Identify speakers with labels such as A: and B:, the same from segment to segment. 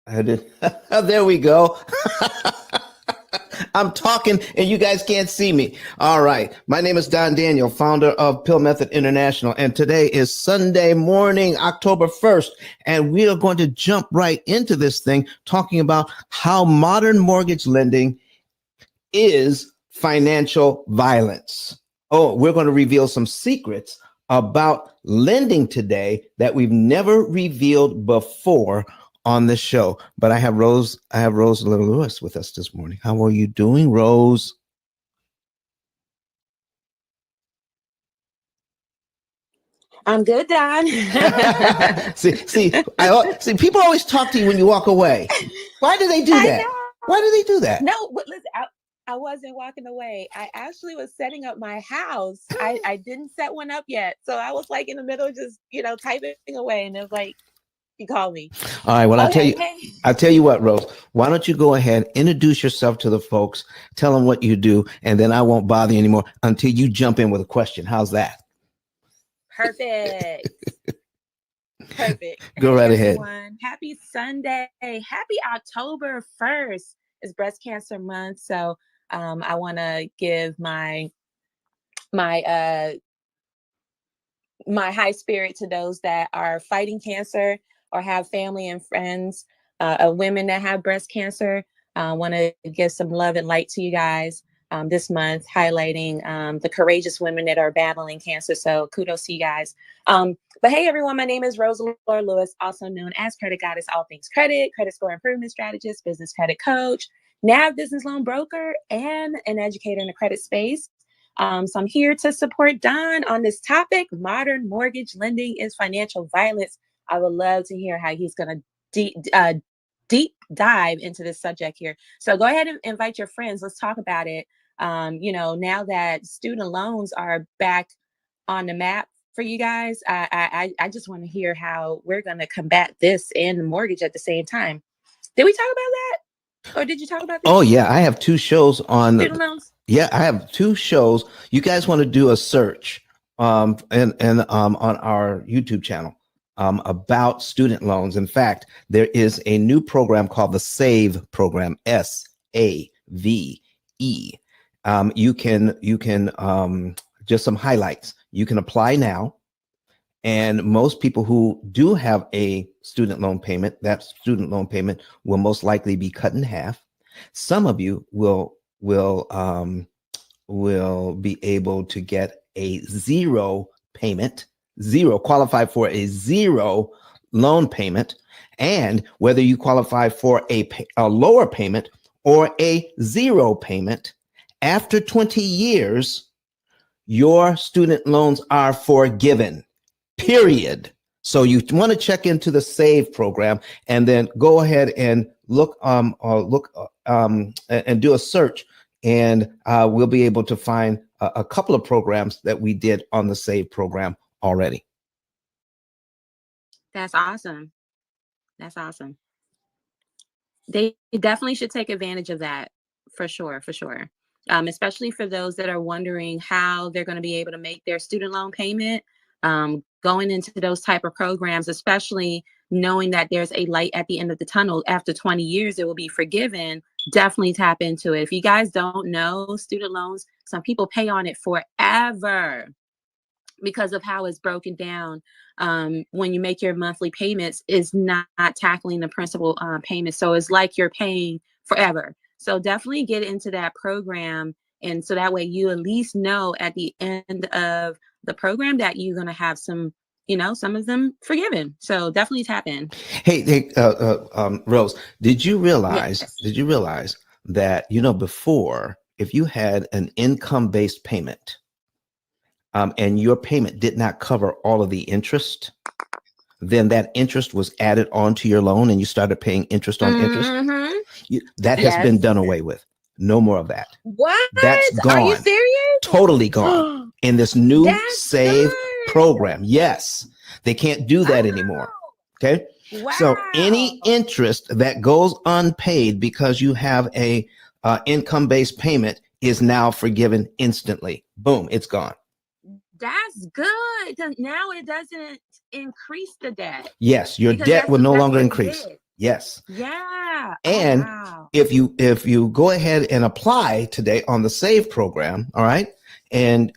A: I did. There we go. I'm talking and you guys can't see me. All right. My name is Don Daniel, founder of P.I.L.L Method International. And today is Sunday morning, October 1st. And we are going to jump right into this thing, talking about how modern mortgage lending is financial violence. Oh, we're going to reveal some secrets about lending today that we've never revealed before on the show. But I have Rose Little Lewis with us this morning. How are you doing, Rose?
B: I'm good, Don.
A: see, people always talk to you when you walk away. Why do they do
B: I
A: that? Why do they do that?
B: know. No, but listen, I wasn't walking away. I actually was setting up my house. I didn't set one up yet. So I was like in the middle, just, typing away. And it was like, you called me.
A: All right. Well,
B: Okay.
A: I'll tell you what, Rose. Why don't you go ahead, introduce yourself to the folks, tell them what you do, and then I won't bother you anymore until you jump in with a question. How's that?
B: Perfect. Perfect.
A: Go right ahead.
B: Everyone. Happy Sunday. Happy October 1st. It's Breast Cancer Month. So I want to give my my high spirit to those that are fighting cancer or have family and friends of women that have breast cancer. I want to give some love and light to you guys this month, highlighting the courageous women that are battling cancer. So kudos to you guys. But hey, everyone, my name is Rose Lewis, also known as Credit Goddess, all things credit score improvement strategist, business credit coach, NAV business loan broker, and an educator in the credit space. So I'm here to support Don on this topic. Modern mortgage lending is financial violence. I would love to hear how he's going to deep dive into this subject here. So go ahead and invite your friends. Let's talk about it. Now that student loans are back on the map for you guys, I just want to hear how we're going to combat this and the mortgage at the same time. Did we talk about that? Or did you talk about this?
A: Oh, yeah. I have two shows on
B: student loans.
A: Yeah, I have two shows. You guys want to do a search and on our YouTube channel about student loans. In fact, there is a new program called the SAVE program, SAVE. You can just some highlights. You can apply now. And most people who do have a student loan payment, that student loan payment will most likely be cut in half. Some of you will be able to get a qualify for a zero loan payment. And whether you qualify for a lower payment or a zero payment, after 20 years, your student loans are forgiven, period. So you want to check into the SAVE program and then go ahead and look and do a search, and we'll be able to find a couple of programs that we did on the SAVE program already.
B: That's awesome. That's awesome. They definitely should take advantage of that for sure. Especially for those that are wondering how they're going to be able to make their student loan payment. Going into those type of programs, especially knowing that there's a light at the end of the tunnel. After 20 years, it will be forgiven. Definitely tap into it. If you guys don't know, student loans, some people pay on it forever because of how it's broken down. When you make your monthly payments, is not tackling the principal payments. So it's like you're paying forever. So definitely get into that program. And so that way you at least know at the end of the program that you're going to have some of them forgiven. So definitely tap in.
A: Hey, Rose, did you realize that, before, if you had an income-based payment and your payment did not cover all of the interest, then that interest was added onto your loan and you started paying interest on interest? That has been done away with. No more of that.
B: What?
A: That's gone.
B: Are you serious?
A: Totally gone in this new SAVE program. Yes, they can't do that anymore. Okay.
B: Wow.
A: So any interest that goes unpaid because you have a income-based payment is now forgiven instantly. Boom, it's gone.
B: That's good. Now it doesn't increase the debt.
A: Yes, your debt will no longer increase. Yes.
B: Yeah. Oh,
A: And
B: wow.
A: if you go ahead and apply today on the SAVE program, all right, and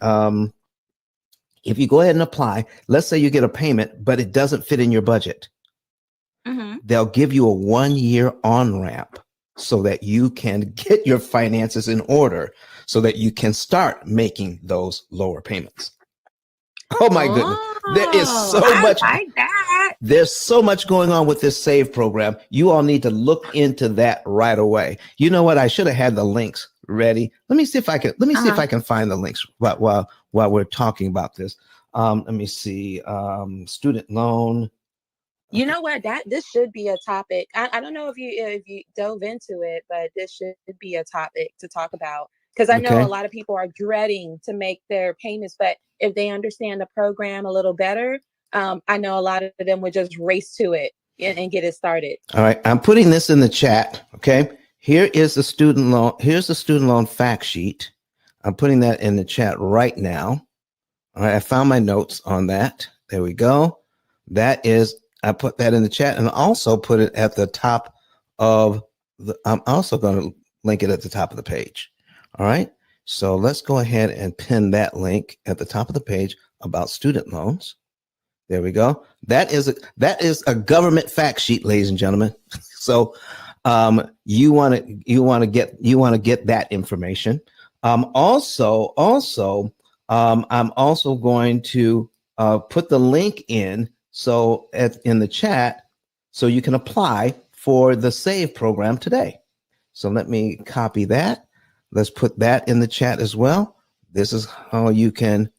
A: if you go ahead and apply, let's say you get a payment, but it doesn't fit in your budget, they'll give you a 1 year on ramp so that you can get your finances in order so that you can start making those lower payments. Oh my goodness. There is
B: Oh,
A: so
B: I
A: much.
B: like that.
A: There's so much going on with this SAVE program. You all need to look into that right away. You know what? I should have had the links ready. Let me see if I can. Let me see if I can find the links while we're talking about this. Let me see. Student loan.
B: You know what? This should be a topic. I don't know if you dove into it, but this should be a topic to talk about because I know a
A: Okay.
B: lot of people are dreading to make their payments, but if they understand the program a little better, I know a lot of them would just race to it and get it started.
A: All right. I'm putting this in the chat. Okay. Here is the student loan. Here's the student loan fact sheet. I'm putting that in the chat right now. All right. I found my notes on that. There we go. That is, I put that in the chat and also put it at the top of I'm also going to link it at the top of the page. All right. So let's go ahead and pin that link at the top of the page about student loans. There we go. That is a government fact sheet, ladies and gentlemen. So you want to get that information. I'm also going to put the link in in the chat so you can apply for the SAVE program today. So let me copy that. Let's put that in the chat as well. This is how you can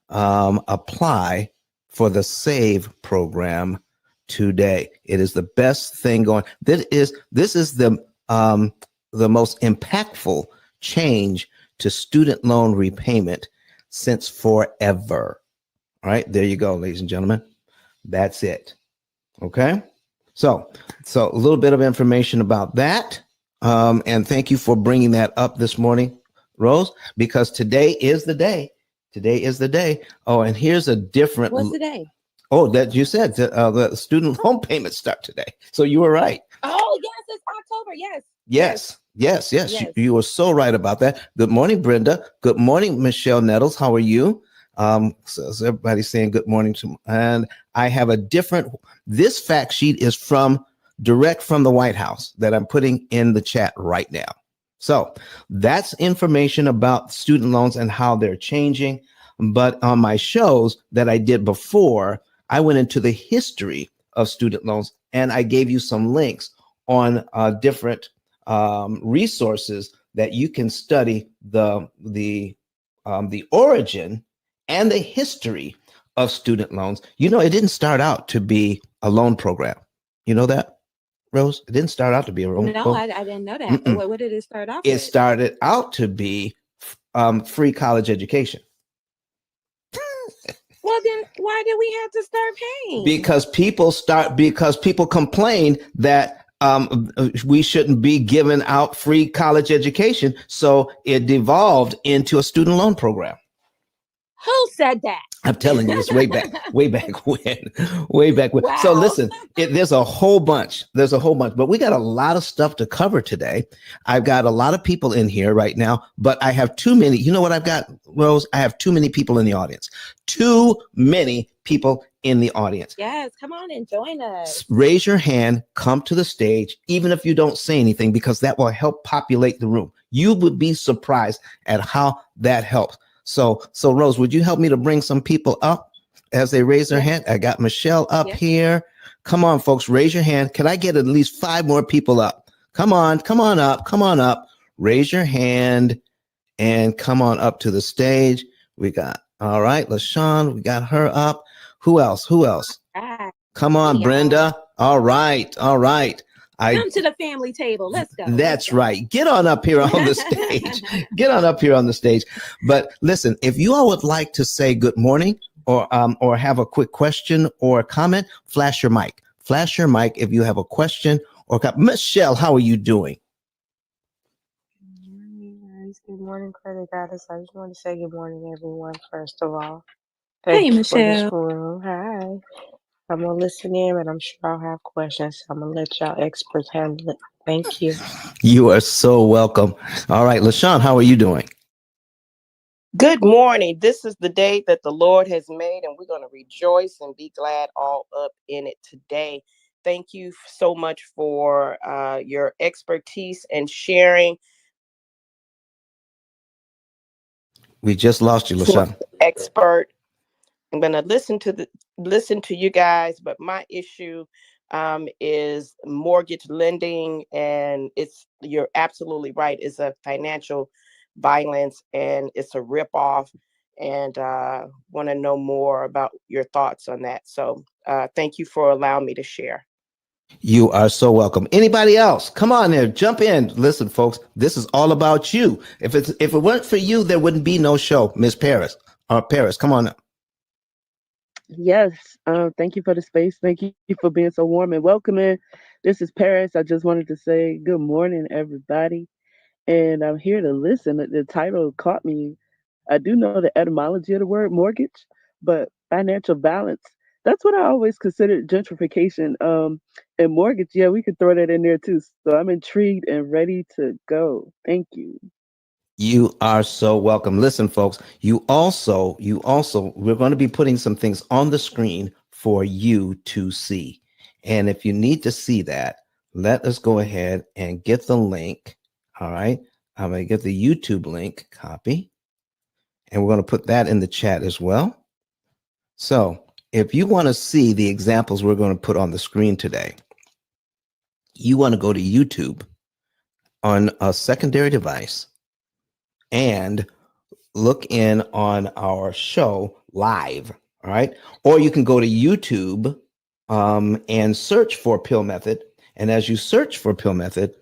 A: apply for the SAVE program today. It is the best thing going. This is the most impactful change to student loan repayment since forever. All right, there you go, ladies and gentlemen. That's it. Okay. So a little bit of information about that. And thank you for bringing that up this morning, Rose, because today is the day. Today is the day. Oh, and here's a different.
B: What's the day?
A: Oh, that you said the student loan payments start today. So you were right.
B: Oh, yes, it's October. Yes.
A: Yes. You were so right about that. Good morning, Brenda. Good morning, Michelle Nettles. How are you? So everybody's saying good morning to, and I have a different. This fact sheet is direct from the White House that I'm putting in the chat right now. So that's information about student loans and how they're changing. But on my shows that I did before, I went into the history of student loans and I gave you some links on different resources that you can study the origin and the history of student loans. You know, it didn't start out to be a loan program. You know that, Rose? It didn't start out to be a loan
B: No,
A: program.
B: I didn't know that. What did it start off
A: It
B: with?
A: started out to be free college education.
B: Well, then why did we have to start paying?
A: Because people complained that we shouldn't be giving out free college education, so it devolved into a student loan program.
B: Who said that?
A: I'm telling you, it's way back when.
B: Wow.
A: So listen, there's a whole bunch. But we got a lot of stuff to cover today. I've got a lot of people in here right now, but I have too many. You know what I've got, Rose? I have too many people in the audience. Too many people in the audience.
B: Yes, come on and join us.
A: Raise your hand, come to the stage, even if you don't say anything, because that will help populate the room. You would be surprised at how that helps. So Rose, would you help me to bring some people up as they raise their hand? I got Michelle up here. Come on, folks, raise your hand. Can I get at least 5 more people up? Come on up. Raise your hand and come on up to the stage. We got, all right, LaShawn, we got her up. Who else? Come on, Brenda. All right.
B: Come to the family table. Let's go.
A: That's right. Get on up here on the stage. But listen, if you all would like to say good morning or have a quick question or comment, flash your mic. If you have a question or Michelle, how are you doing?
C: Good morning, Credit Goddess. I just want to say good morning, everyone, first of all.
B: Hey,
C: Thank you for this
B: Michelle.
C: room. Hi. I'm gonna listen in, and I'm sure I'll have questions. So I'm gonna let y'all experts handle it. Thank you.
A: You are so welcome. All right, LaShawn, how are you doing?
D: Good morning. This is the day that the Lord has made, and we're going to rejoice and be glad all up in it today. Thank you so much for your expertise and sharing.
A: We just lost you, LaShawn.
D: Expert. I'm going to listen to you guys, but my issue is mortgage lending, and you're absolutely right. It's a financial violence, and it's a ripoff. And want to know more about your thoughts on that. So thank you for allowing me to share.
A: You are so welcome. Anybody else? Come on there, jump in. Listen, folks, this is all about you. If it weren't for you, there wouldn't be no show, Miss Paris. Paris, come on up.
E: Yes, thank you for the space. Thank you for being so warm and welcoming. This is Paris. I just wanted to say good morning, everybody. And I'm here to listen. The title caught me. I do know the etymology of the word mortgage, but financial balance, that's what I always considered gentrification. And mortgage, yeah, we could throw that in there too. So I'm intrigued and ready to go. Thank you.
A: You are so welcome. Listen, folks, we're going to be putting some things on the screen for you to see. And if you need to see that, let us go ahead and get the link. All right. I'm going to get the YouTube link, copy, and we're going to put that in the chat as well. So if you want to see the examples we're going to put on the screen today, you want to go to YouTube on a secondary device and look in on our show live. All right. Or you can go to YouTube and search for P.I.L.L Method. And as you search for P.I.L.L Method,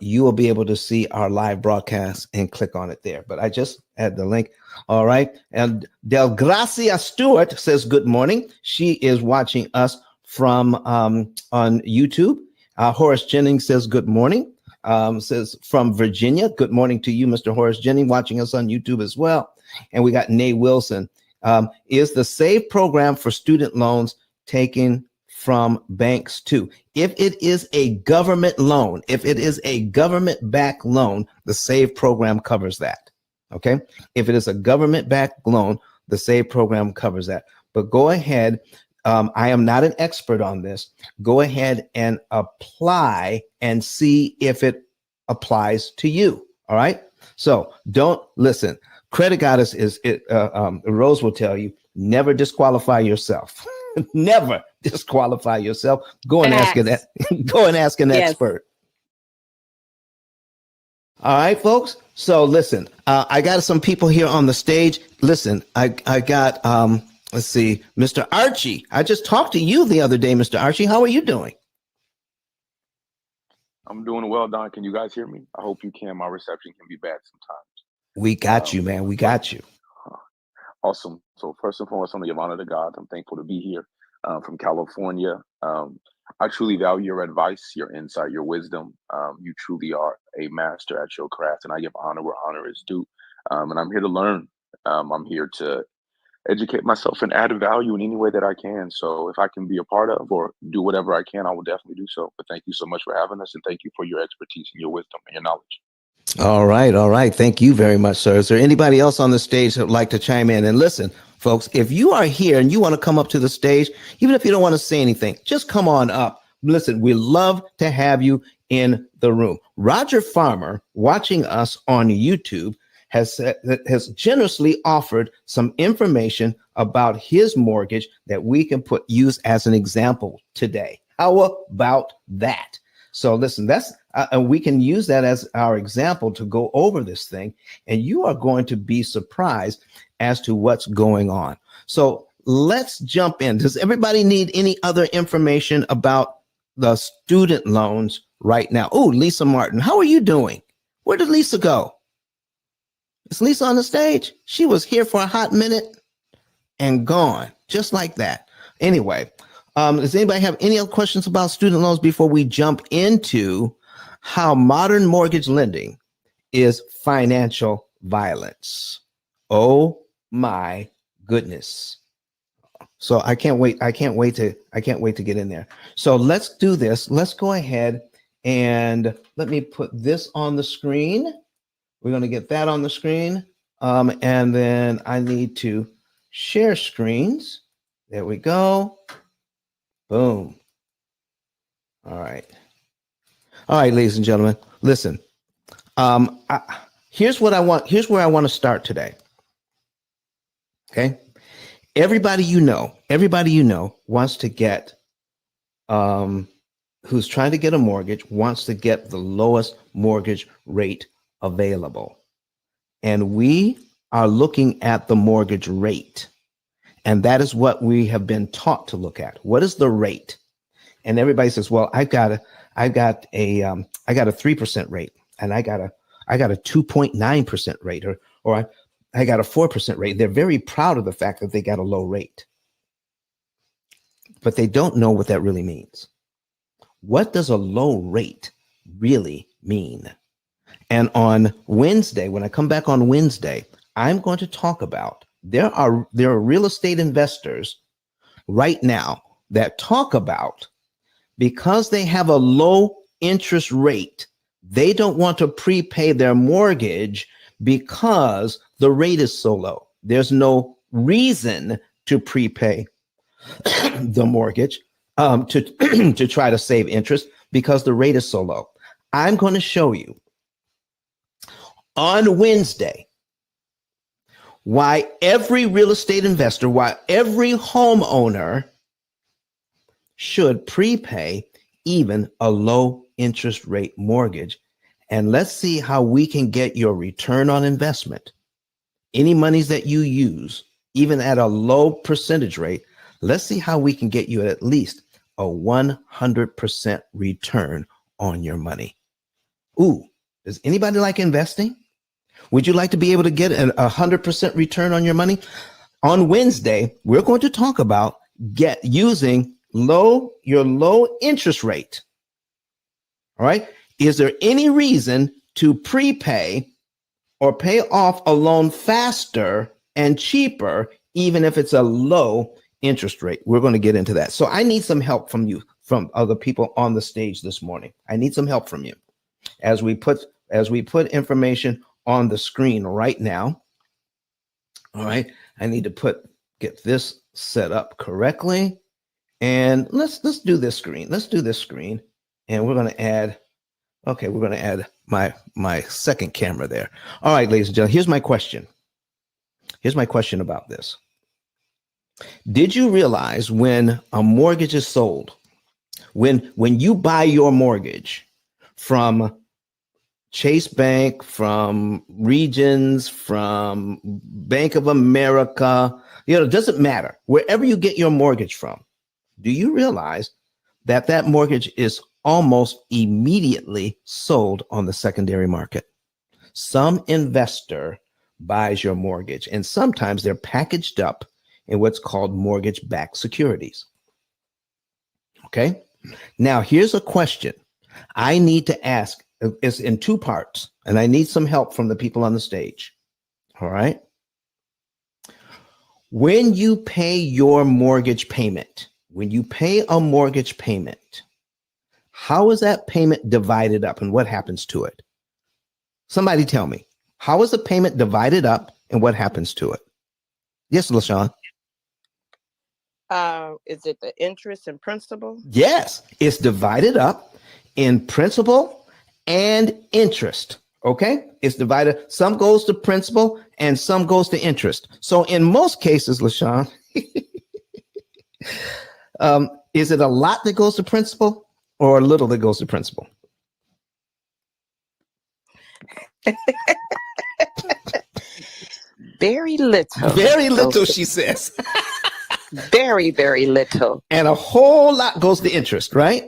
A: you will be able to see our live broadcast and click on it there. But I just had the link. All right. And Del Gracia Stewart says good morning. She is watching us from on YouTube. Horace Jennings says good morning. Says from Virginia. Good morning to you, Mr. Horace Jennings, watching us on YouTube as well. And we got Nay Wilson. Is the SAVE program for student loans taken from banks too? If it is a government loan, if it is a government-backed loan, the SAVE program covers that. Okay. If it is a government-backed loan, the SAVE program covers that. But go ahead. I am not an expert on this. Go ahead and apply and see if it applies to you. All right. So don't listen. Credit Goddess Rose will tell you, never disqualify yourself. Never disqualify yourself. Go and ask
B: Facts.
A: go and ask an
B: Yes.
A: expert. All right, folks. So listen, I got some people here on the stage. Listen, I got let's see, Mr. Archie. I just talked to you the other day, Mr. Archie. How are you doing?
F: I'm doing well, Don. Can you guys hear me? I hope you can. My reception can be bad sometimes.
A: We got you, man. We got you.
F: Awesome. So first and foremost, I'm going to give honor to God. I'm thankful to be here from California. I truly value your advice, your insight, your wisdom. You truly are a master at your craft, and I give honor where honor is due. And I'm here to learn. I'm here to educate myself and add value in any way that I can. So if I can be a part of or do whatever I can, I will definitely do so. But thank you so much for having us, and thank you for your expertise and your wisdom and your knowledge.
A: All right. All right. Thank you very much, sir. Is there anybody else on the stage that would like to chime in? And listen, folks, if you are here and you want to come up to the stage, even if you don't want to say anything, just come on up. Listen, we love to have you in the room. Roger Farmer, watching us on YouTube, has generously offered some information about his mortgage that we can use as an example today. How about that? So listen, and we can use that as our example to go over this thing, and you are going to be surprised as to what's going on. So let's jump in. Does everybody need any other information about the student loans right now? Oh, Lisa Martin, how are you doing? Where did Lisa go? Is Lisa on the stage? She was here for a hot minute and gone, just like that. Anyway, does anybody have any other questions about student loans before we jump into how modern mortgage lending is financial violence? Oh my goodness. So I can't wait. I can't wait to get in there. So let's do this. Let's go ahead and let me put this on the screen. We're going to get that on the screen. And then I need to share screens. There we go. Boom. All right. All right, ladies and gentlemen, listen. Here's what I want. Here's where I want to start today. Okay. Everybody you know wants to get, who's trying to get a mortgage, wants to get the lowest mortgage rate available. And we are looking at the mortgage rate. And that is what we have been taught to look at. What is the rate? And everybody says, well, I got a 3% rate, and I got a 2.9% rate, or I got a 4% rate. They're very proud of the fact that they got a low rate, but they don't know what that really means. What does a low rate really mean? And on Wednesday, when I come back on Wednesday, I'm going to talk about there are real estate investors right now that talk about, because they have a low interest rate, they don't want to prepay their mortgage because the rate is so low. There's no reason to prepay the mortgage to try to save interest because the rate is so low. I'm going to show you on Wednesday why every real estate investor, why every homeowner should prepay even a low interest rate mortgage. And let's see how we can get your return on investment. Any monies that you use, even at a low percentage rate, let's see how we can get you at least a 100% return on your money. Ooh, does anybody like investing? Would you like to be able to get a 100% return on your money? On Wednesday, we're going to talk about using your low interest rate. All right. Is there any reason to prepay or pay off a loan faster and cheaper, even if it's a low interest rate? We're going to get into that. So I need some help from you, from other people on the stage this morning. I need some help from you as we put information on the screen right now. All right. I need to get this set up correctly. And let's do this screen. Let's do this screen. And we're going to add, my second camera there. All right, ladies and gentlemen, here's my question. Here's my question about this. Did you realize when a mortgage is sold, when you buy your mortgage from Chase Bank, from Regions, from Bank of America, it doesn't matter, wherever you get your mortgage from, do you realize that mortgage is almost immediately sold on the secondary market? Some investor buys your mortgage, and sometimes they're packaged up in what's called mortgage-backed securities. Okay. Now, here's a question I need to ask. It's in two parts, and I need some help from the people on the stage. All right. When you pay your mortgage payment, when you pay a mortgage payment, how is that payment divided up and what happens to it? Somebody tell me, how is the payment divided up and what happens to it? Yes, LaShawn.
D: Is it the interest and principal?
A: Yes, it's divided up in principal and interest. Okay, it's divided. Some goes to principal and some goes to interest. So in most cases, LaShawn, is it a lot that goes to principal or a little that goes to principal?
C: Very little.
A: Very little, she says.
C: Very, very little.
A: And a whole lot goes to interest, right?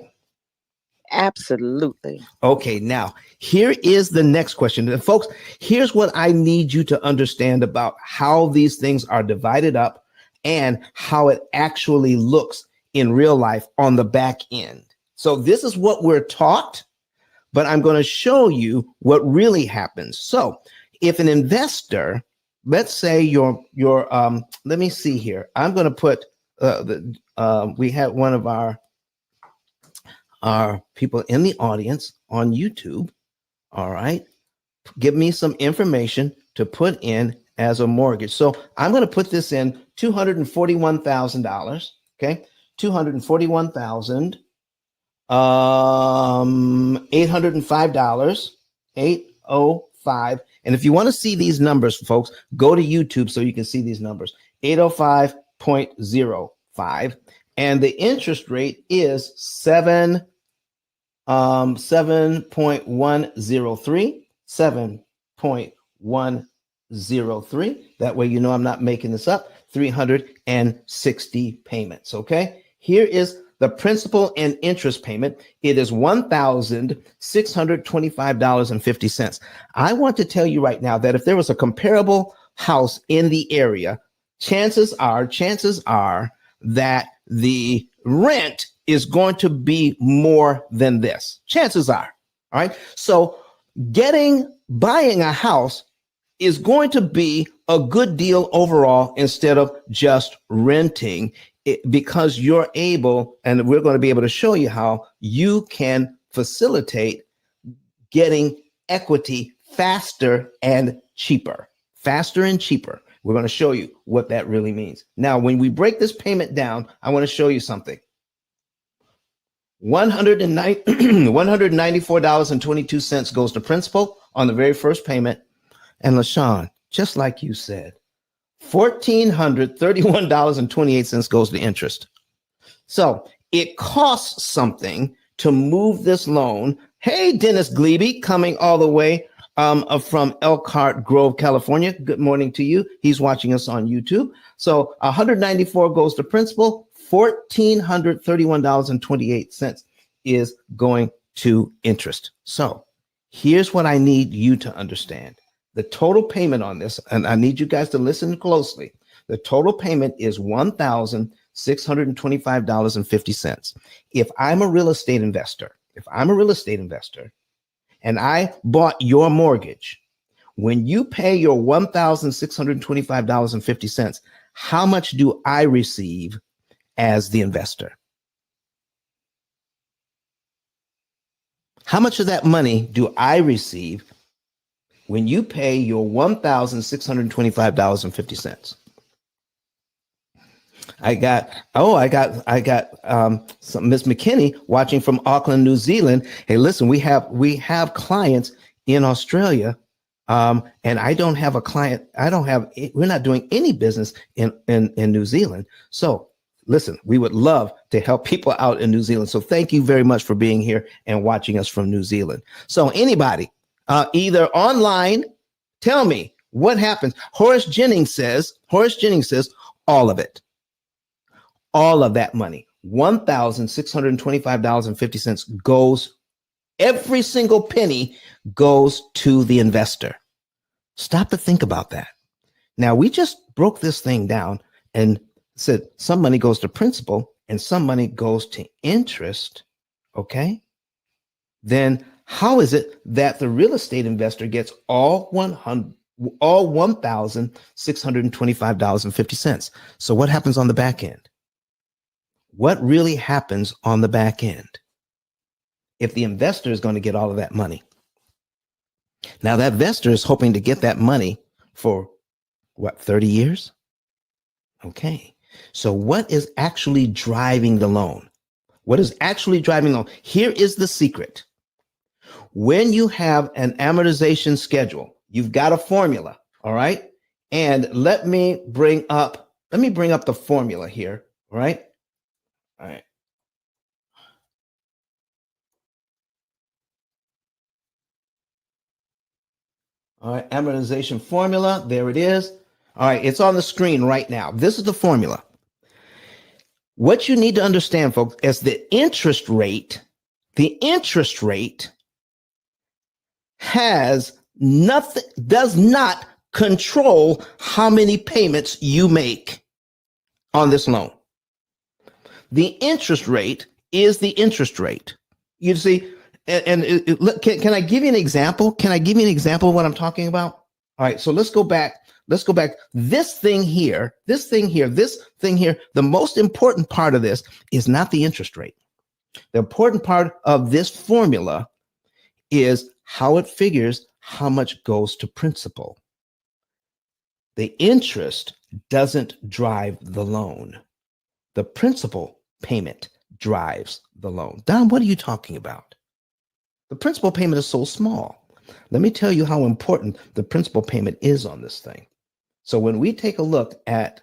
C: Absolutely.
A: Okay, now here is the next question. And folks, here's what I need you to understand about how these things are divided up and how it actually looks in real life on the back end. So this is what we're taught, but I'm going to show you what really happens. So if an investor, let's say your let me see here. I'm going to put we had one of our people in the audience on YouTube, all right, give me some information to put in as a mortgage. So I'm going to put this in $241,000. Okay, 241,000. $805, 805. And if you want to see these numbers, folks, go to YouTube so you can see these numbers. 805.05. And the interest rate is 7.103. 7.103. That way you know I'm not making this up. 360 payments. Okay. Here is the principal and interest payment. It is $1,625.50. I want to tell you right now that if there was a comparable house in the area, chances are that the rent is going to be more than this. Chances are. All right. So buying a house is going to be a good deal overall instead of just renting it, because you're able, and we're going to be able to show you how you can facilitate getting equity faster and cheaper. Faster and cheaper. We're going to show you what that really means. Now, when we break this payment down, I want to show you something. $194.22 goes to principal on the very first payment. And LaShawn, just like you said, $1,431.28 goes to interest. So it costs something to move this loan. Hey, Dennis Glebe, coming all the way from Elkhart Grove, California. Good morning to you. He's watching us on YouTube. So $194 goes to principal. $1,431.28 is going to interest. So here's what I need you to understand. The total payment on this, and I need you guys to listen closely. The total payment is $1,625.50. If I'm a real estate investor, and I bought your mortgage, when you pay your $1,625.50, how much do I receive as the investor? How much of that money do I receive when you pay your $1,625.50? I got some Miss McKinney watching from Auckland, New Zealand. Hey, listen, we have clients in Australia, and I don't have a client. We're not doing any business in New Zealand. So listen, we would love to help people out in New Zealand. So thank you very much for being here and watching us from New Zealand. So anybody, either online, tell me what happens. Horace Jennings says all of it. All of that money, $1,625.50 goes, every single penny goes to the investor. Stop to think about that. Now, we just broke this thing down and said some money goes to principal and some money goes to interest. Okay. Then how is it that the real estate investor gets all $1,625.50? So what happens on the back end? What really happens on the back end if the investor is going to get all of that money? Now, that investor is hoping to get that money for what, 30 years? Okay. So what is actually driving the loan? What is actually driving the loan? Here is the secret. When you have an amortization schedule, you've got a formula. All right. And let me bring up the formula here. All right. All right. All right, amortization formula. There it is. All right, it's on the screen right now. This is the formula. What you need to understand, folks, is the interest rate does not control how many payments you make on this loan. The interest rate is the interest rate. You see, can I give you an example? Can I give you an example of what I'm talking about? All right, so let's go back let's go back. This thing here, the most important part of this is not the interest rate. The important part of this formula is how it figures how much goes to principal. The interest doesn't drive the loan. The principal payment drives the loan. Don, what are you talking about? The principal payment is so small. Let me tell you how important the principal payment is on this thing. So when we take a look at,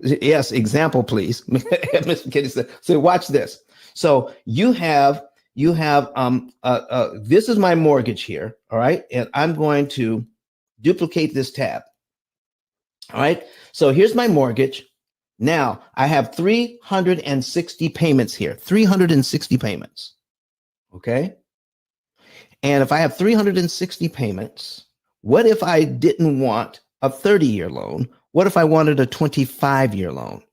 A: yes, example, please. Mr. Kitty said, so watch this. So you have, this is my mortgage here, all right? And I'm going to duplicate this tab, all right? So here's my mortgage. Now I have 360 payments here, 360 payments, okay? And if I have 360 payments, what if I didn't want a 30-year loan? What if I wanted a 25-year loan?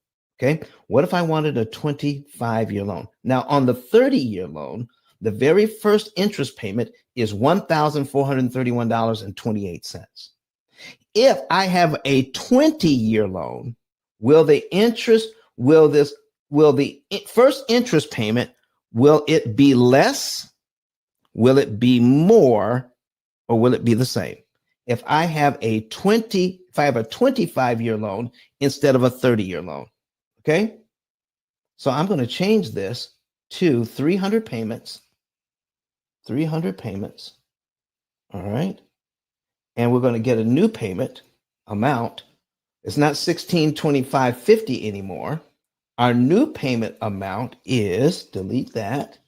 A: Okay. What if I wanted a 25-year loan? Now, on the 30-year loan, the very first interest payment is $1,431.28. If I have a 20-year loan, will the first interest payment, will it be less? Will it be more, or will it be the same? If I have a 25-year loan instead of a 30-year loan, okay? So I'm going to change this to 300 payments, all right? And we're going to get a new payment amount. It's not $1,625.50 anymore. Our new payment amount is, delete that,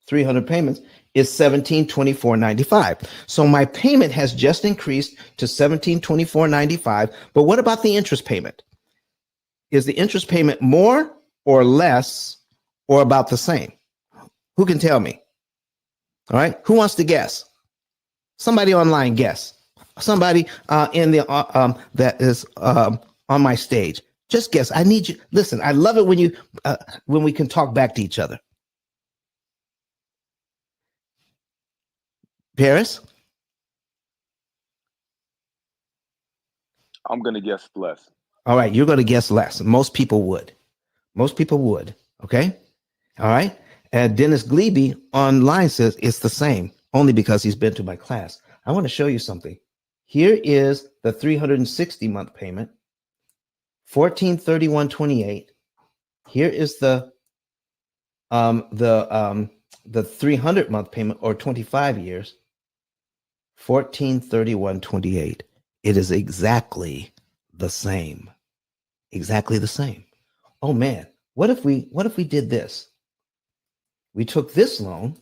A: 300 payments, is $1,724.95. So my payment has just increased to $1,724.95. But what about the interest payment? Is the interest payment more or less or about the same? Who can tell me? All right. Who wants to guess? Somebody online guess. Somebody in the that is on my stage. Just guess. I need you. Listen, I love it when we can talk back to each other. Paris?
F: I'm going to guess less.
A: All right, you're going to guess less. Most people would. Okay? All right? And Dennis Glebe online says it's the same, only because he's been to my class. I want to show you something. Here is the 360-month payment, $1,431.28. Here is the 300-month payment, or 25 years, $1,431.28. It is exactly the same. Exactly the same. Oh man, what if we did this? We took this loan,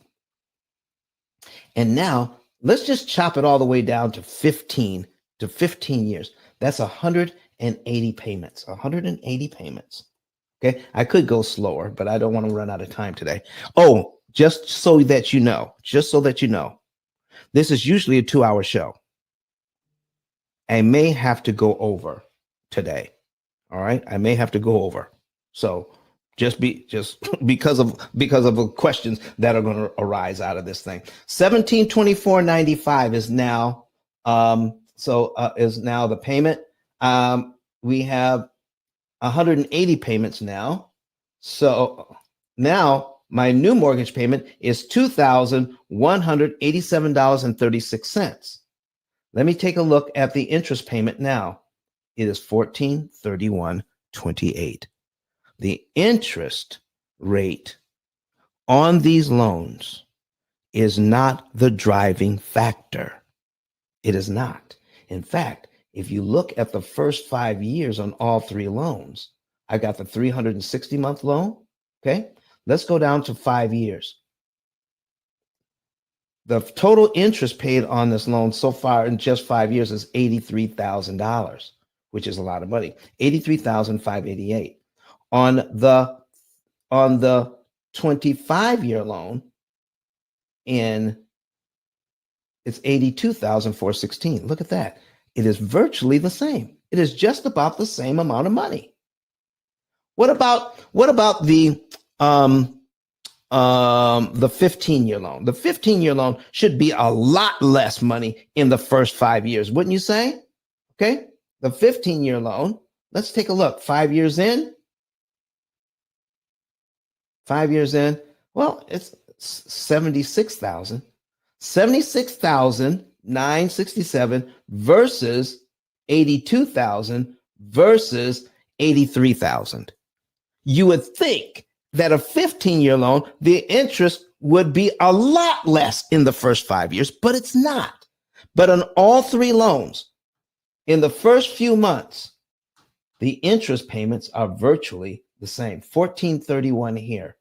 A: and now let's just chop it all the way down to 15 years. That's 180 payments. 180 payments. Okay, I could go slower, but I don't want to run out of time today. Oh, just so that you know, this is usually a 2-hour show. I may have to go over today. All right, I may have to go over. So just because of the questions that are going to arise out of this thing. $1,724.95 is now is now the payment. We have 180 payments now. So now my new mortgage payment is $2,187.36. Let me take a look at the interest payment now. It is $1,431.28. The interest rate on these loans is not the driving factor. It is not. In fact, if you look at the first 5 years on all three loans, I got the 360-month loan. Okay, let's go down to 5 years. The total interest paid on this loan so far in just 5 years is $83,000, which is a lot of money. $83,588. On the 25-year loan, it's $82,416. Look at that. It is virtually the same. It is just about the same amount of money. What about the 15-year loan? The 15-year loan should be a lot less money in the first 5 years, wouldn't you say? Okay. The 15-year loan, let's take a look. 5 years in. 5 years in. Well, it's 76,000. 76,967 versus 82,000 versus 83,000. You would think that a 15-year loan, the interest would be a lot less in the first 5 years, but it's not. But on all three loans, in the first few months, the interest payments are virtually the same. 1431 here,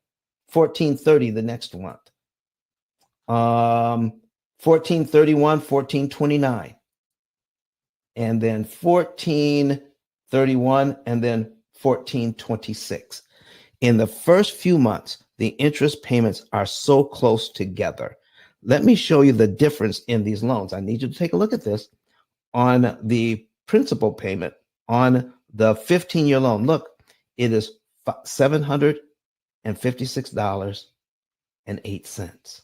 A: 1430 the next month. 1431, 1429, and then 1431, and then 1426. In the first few months, the interest payments are so close together. Let me show you the difference in these loans. I need you to take a look at this. On the principal payment on the 15-year loan, look, it is $756.08.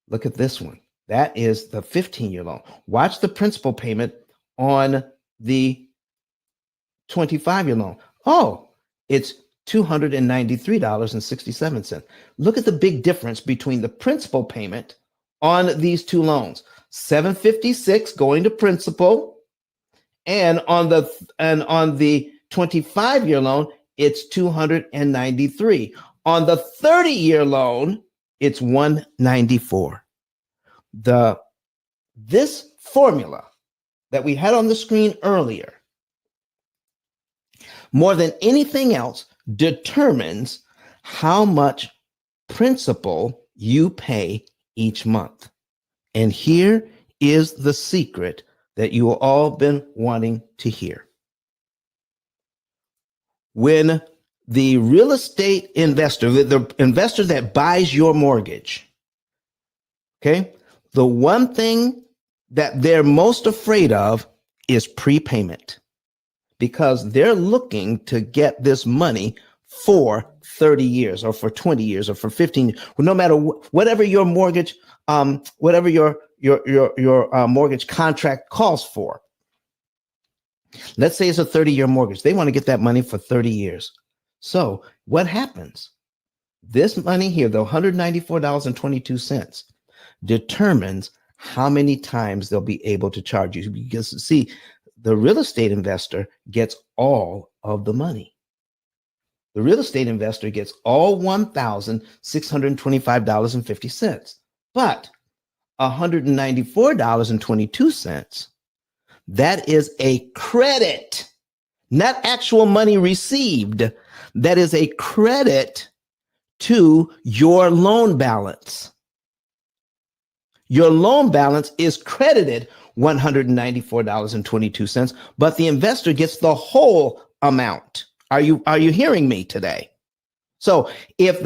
A: Look at this one. That is the 15-year loan. Watch the principal payment on the 25-year loan. Oh, it's $293.67. Look at the big difference between the principal payment on these two loans. $756 going to principal, and on the 25-year loan, it's $293. On the 30-year loan, it's $194. This formula that we had on the screen earlier, more than anything else, determines how much principal you pay each month. And here is the secret that you have all been wanting to hear. When the real estate investor, the investor that buys your mortgage, okay, the one thing that they're most afraid of is prepayment, because they're looking to get this money for 30 years or for 20 years or for 15 years. Well, no matter whatever your mortgage, whatever your mortgage contract calls for. Let's say it's a 30-year mortgage. They want to get that money for 30 years. So what happens? This money here, the $194.22, determines how many times they'll be able to charge you. Because see, the real estate investor gets all of the money. The real estate investor gets all $1,625.50. But $194.22, that is a credit, not actual money received. That is a credit to your loan balance. Your loan balance is credited $194.22, but the investor gets the whole amount. Are you hearing me today? So if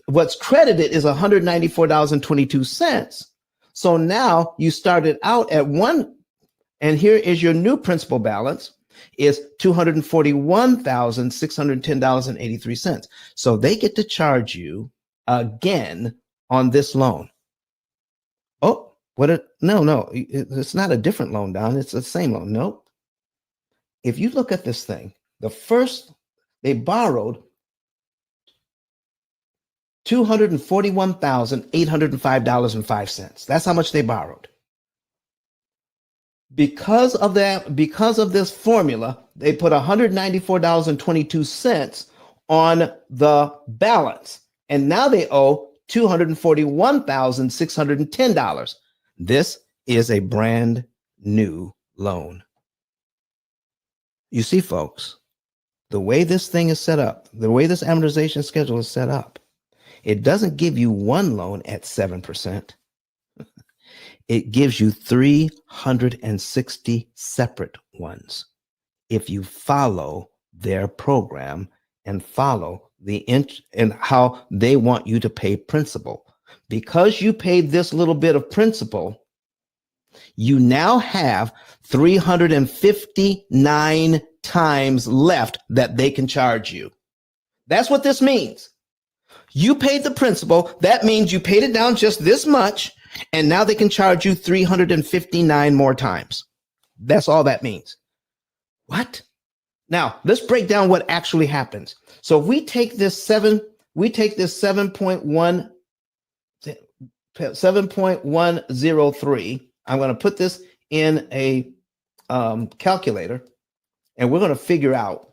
A: what's credited is $194.22, so now you started out at one, and here is your new principal balance is $241,610.83. So they get to charge you again on this loan. Oh, no, it's not a different loan, Don. It's the same loan. Nope. If you look at this thing, the first, they borrowed $241,805.05. That's how much they borrowed. Because of this formula, they put $194.22 on the balance. And now they owe $241,610. This is a brand new loan. You see, folks, the way this thing is set up, the way this amortization schedule is set up, it doesn't give you one loan at 7%. It gives you 360 separate ones if you follow their program and follow and how they want you to pay principal. Because you paid this little bit of principal, you now have 359 times left that they can charge you. That's what this means. You paid the principal. That means you paid it down just this much, and now they can charge you 359 more times. That's all that means. What? Now, let's break down what actually happens. So if we take this 7.103, I'm going to put this in a calculator, and we're going to figure out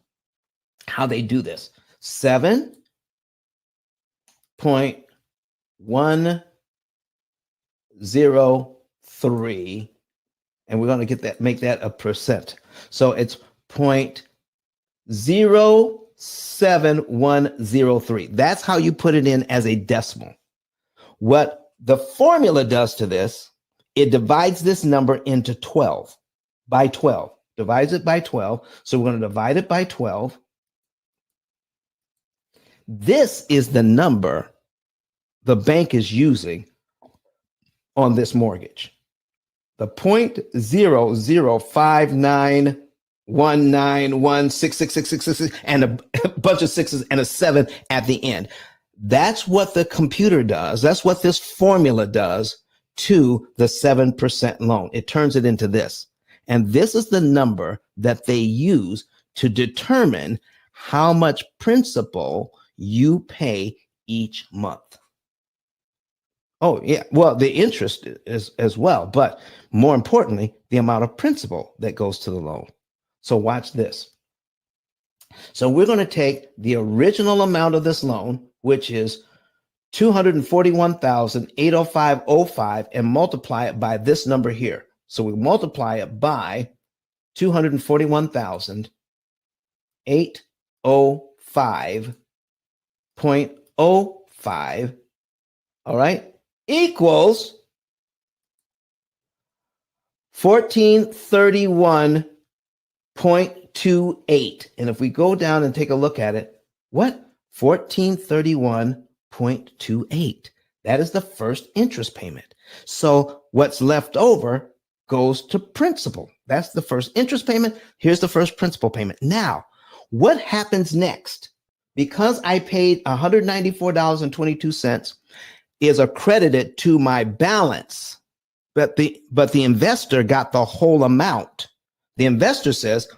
A: how they do this. 7.103, and we're going to make that a percent. So it's 0.0713. That's how you put it in as a decimal. What the formula does to this, it divides this number into 12 by 12, divides it by 12. So we're going to divide it by 12. This is the number the bank is using on this mortgage. The 0.005919166666 and a bunch of sixes and a 7 at the end. That's what the computer does. That's what this formula does to the 7% loan. It turns it into this. And this is the number that they use to determine how much principal you pay each month. Oh, yeah. Well, the interest is as well, but more importantly, the amount of principal that goes to the loan. So watch this. So we're going to take the original amount of this loan, which is $241,805.05, and multiply it by this number here. So we multiply it by $241,805.05. All right. Equals 1431.28. And if we go down and take a look at it, what? 1431.28. That is the first interest payment. So what's left over goes to principal. That's the first interest payment. Here's the first principal payment. Now, what happens next? Because I paid $194.22 is accredited to my balance, but the investor got the whole amount. The investor says,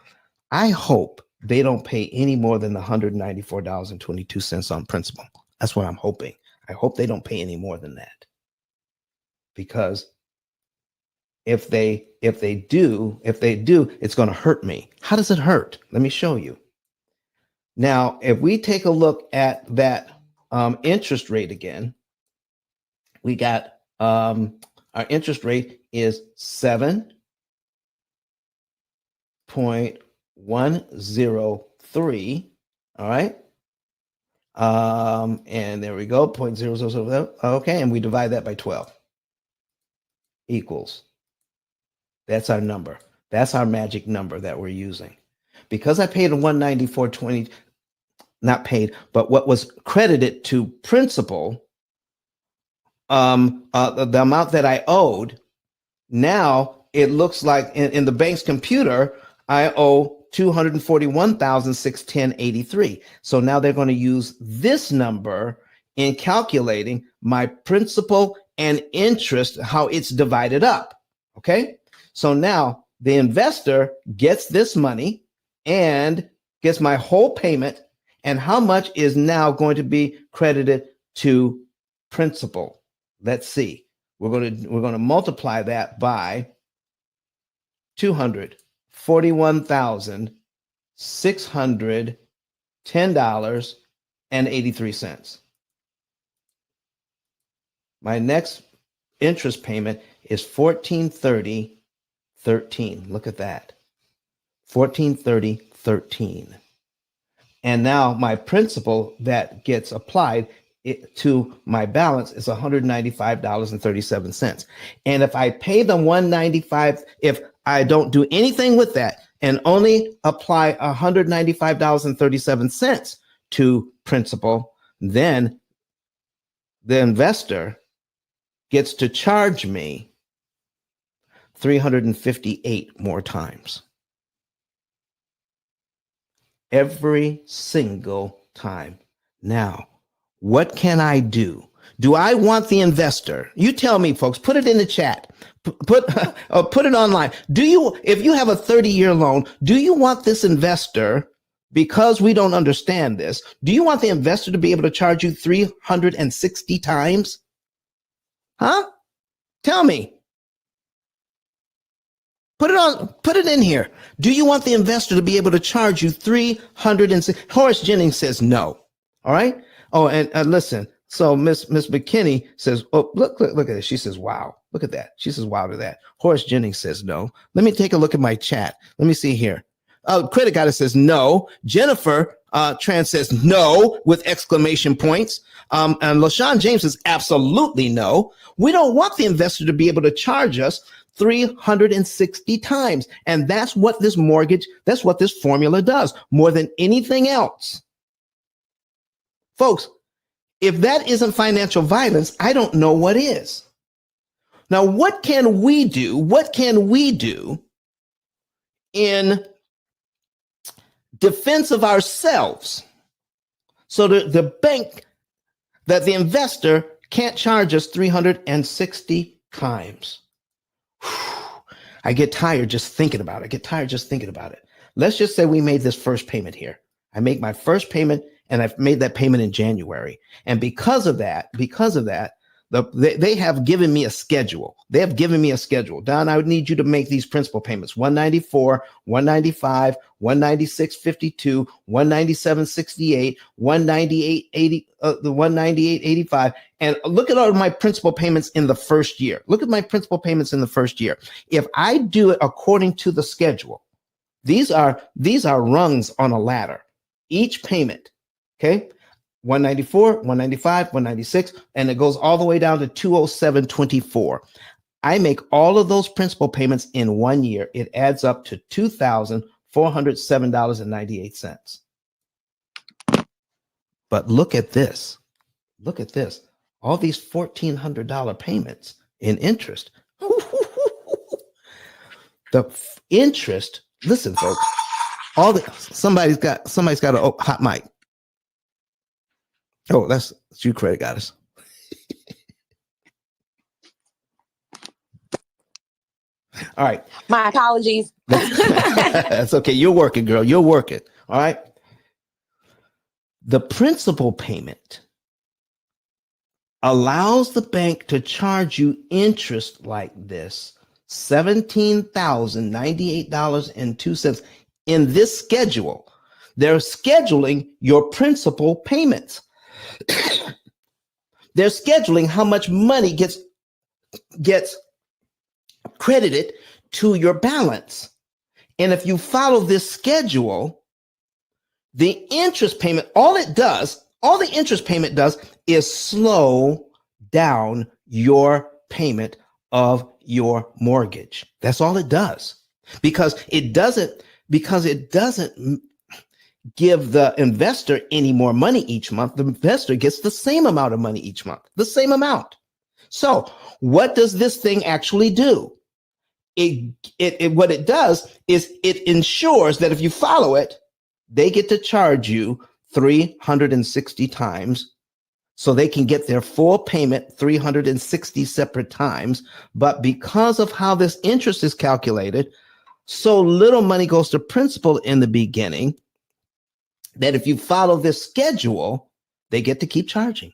A: I hope they don't pay any more than the $194.22 on principal. That's what I'm hoping. I hope they don't pay any more than that. Because if they do, it's going to hurt me. How does it hurt? Let me show you. Now, if we take a look at that interest rate again, we got our interest rate is 7.103. All right. And there we go, 0.00. Okay, and we divide that by 12. Equals. That's our number. That's our magic number that we're using. Because I paid a $194.20, not paid, but what was credited to principal, the amount that I owed, now it looks like in the bank's computer, I owe $241,610.83. So now they're going to use this number in calculating my principal and interest, how it's divided up. Okay. So now the investor gets this money and gets my whole payment, and how much is now going to be credited to principal. Let's see. We're going to multiply that by $241,610.83. My next interest payment is $1430.13. Look at that. $1430.13. And now my principal that gets applied to my balance is $195.37. And if I pay them $195, if I don't do anything with that and only apply $195.37 to principal, then the investor gets to charge me 358 more times. Every single time. Now, what can I do? Do I want the investor? You tell me, folks. Put it in the chat. Put it online. If you have a 30-year loan, do you want this investor, because we don't understand this, do you want the investor to be able to charge you 360 times? Huh? Tell me. Put it in here. Do you want the investor to be able to charge you 360? Horace Jennings says no. All right. Oh, and listen. So Miss McKinney says, oh, look at this. She says, wow. Look at that. She says, wow to that. Horace Jennings says no. Let me take a look at my chat. Let me see here. Oh, Credit Goddess says no. Jennifer Tran says no with exclamation points. And LaShawn James says absolutely no. We don't want the investor to be able to charge us 360 times. And that's what this formula does more than anything else. Folks, if that isn't financial violence, I don't know what is. Now, what can we do? What can we do in defense of ourselves so that the investor can't charge us 360 times? I get tired just thinking about it. Let's just say we made this first payment here. I make my first payment, and I've made that payment in January. And because of that, they have given me a schedule. Don, I would need you to make these principal payments: 194, 195, 196.52, 197.68, 198.80, the 198.85. And look at all of my principal payments in the first year. If I do it according to the schedule, these are rungs on a ladder. Each payment, okay? 194, 195, 196, and it goes all the way down to 207.24. I make all of those principal payments in 1 year. It adds up to $2,407.98. But look at this. All these $1,400 payments in interest. The interest, listen, folks, somebody's got a hot mic. Oh, that's you, Credit Goddess. All right.
B: My apologies.
A: That's okay. You're working, girl. You're working. All right. The principal payment allows the bank to charge you interest like this, $17,098.02 in this schedule. They're scheduling your principal payments. They're scheduling how much money gets credited to your balance. And if you follow this schedule, the interest payment, all the interest payment does is slow down your payment of your mortgage. That's all it does. Because it doesn't give the investor any more money each month. The investor gets the same amount of money each month, the same amount. So what does this thing actually do? What it does is it ensures that if you follow it, they get to charge you 360 times so they can get their full payment 360 separate times. But because of how this interest is calculated, so little money goes to principal in the beginning that if you follow this schedule, they get to keep charging.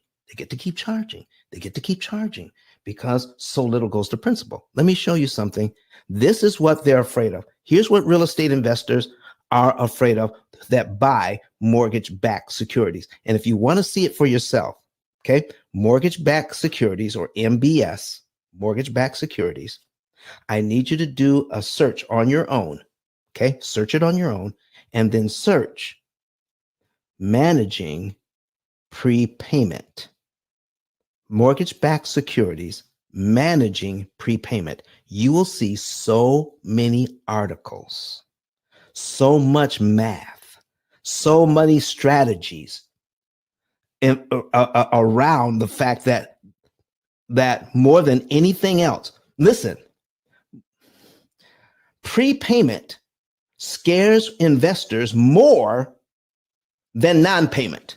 A: Because so little goes to principal. Let me show you something. This is what they're afraid of. Here's what real estate investors are afraid of that buy mortgage-backed securities. And if you want to see it for yourself, okay, mortgage-backed securities, or MBS, mortgage-backed securities, I need you to do a search on your own, okay? Search it on your own, and then search managing prepayment. Mortgage-backed securities, managing prepayment. You will see so many articles, so much math, so many strategies around the fact that more than anything else, listen, prepayment scares investors more than non-payment.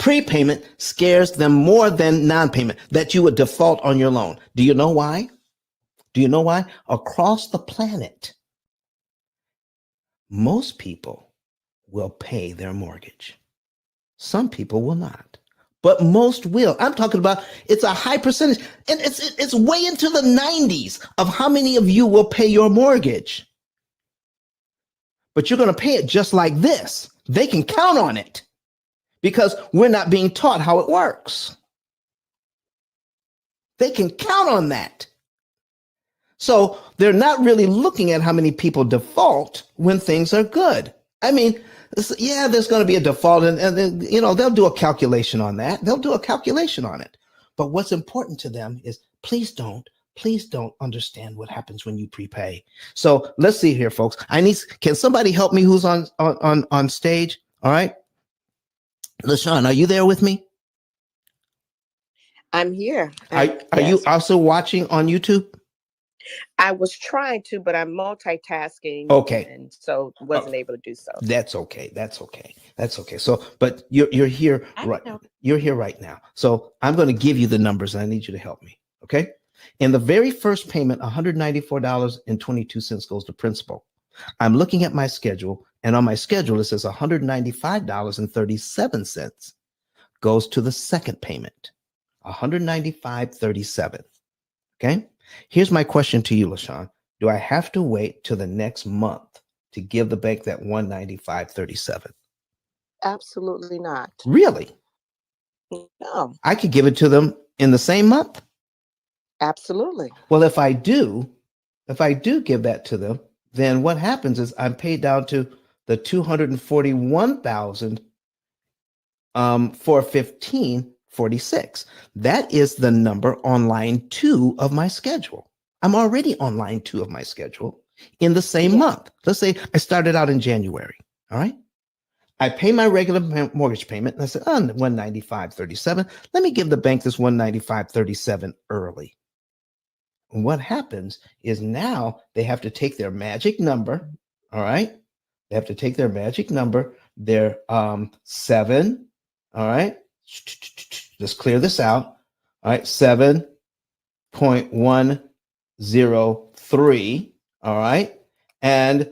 A: Prepayment scares them more than non-payment, that you would default on your loan. Do you know why? Do you know why? Across the planet, most people will pay their mortgage. Some people will not, but most will. I'm talking about, it's a high percentage, and it's way into the 90s of how many of you will pay your mortgage. But you're going to pay it just like this. They can count on it because we're not being taught how it works. They can count on that. So they're not really looking at how many people default when things are good. I mean, yeah, there's going to be a default, and then, you know, they'll do a calculation on that. They'll do a calculation on it. But what's important to them is please don't understand what happens when you prepay. So let's see here, folks. Can somebody help me who's on stage? All right. LaShawn, are you there with me?
D: I'm here.
A: Are
D: Yes.
A: you also watching on YouTube?
D: I was trying to, but I'm multitasking.
A: Okay.
D: And so wasn't able to do so.
A: That's okay. That's okay. That's okay. So, but you're here, right? You're here right now. So I'm going to give you the numbers, and I need you to help me. Okay. In the very first payment, $194.22 goes to principal. I'm looking at my schedule, and on my schedule, it says $195.37 goes to the second payment, $195.37. Okay. Here's my question to you, LaShawn. Do I have to wait till the next month to give the bank that $195.37?
D: Absolutely not.
A: Really?
D: No.
A: I could give it to them in the same month?
D: Absolutely.
A: Well, if I do give that to them, then what happens is I'm paid down to the $241,000 for $1,546. That is the number on line 2 of my schedule. I'm already on line 2 of my schedule in the same month. Let's say I started out in January. All right. I pay my regular mortgage payment, and I said, $195.37. Let me give the bank this $195.37 early. And what happens is now they have to take their magic number. All right. They have to take their magic number, their 7. All right. Let's clear this out. All right. 7.103. All right. And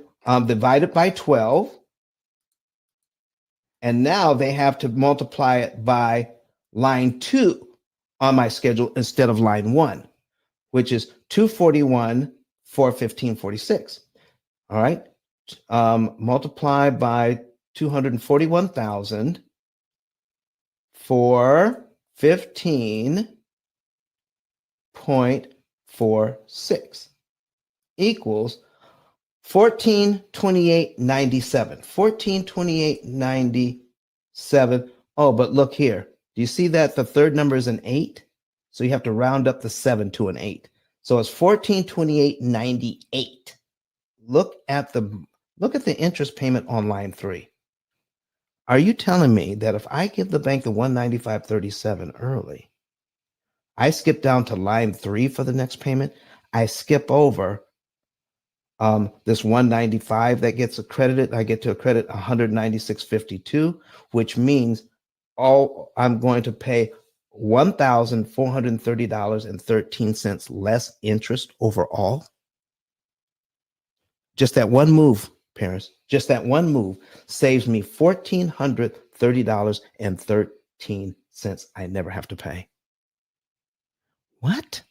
A: divide it by 12. And now they have to multiply it by line 2 on my schedule instead of line 1, which is 241 for 1546. All right. Multiply by 241,000 for 15.46 equals 1428.97. 1428.97. Oh, but look here. Do you see that the third number is an 8? So you have to round up the 7 to an 8. So it's 1428.98. Look at the interest payment on line 3. Are you telling me that if I give the bank the $195.37 early, I skip down to line 3 for the next payment, I skip over this $195 that gets accredited, I get to accredit $196.52, which means I'm going to pay $1,430.13 less interest overall? Just that one move, parents, just that one move saves me $1,430.13 I never have to pay. What?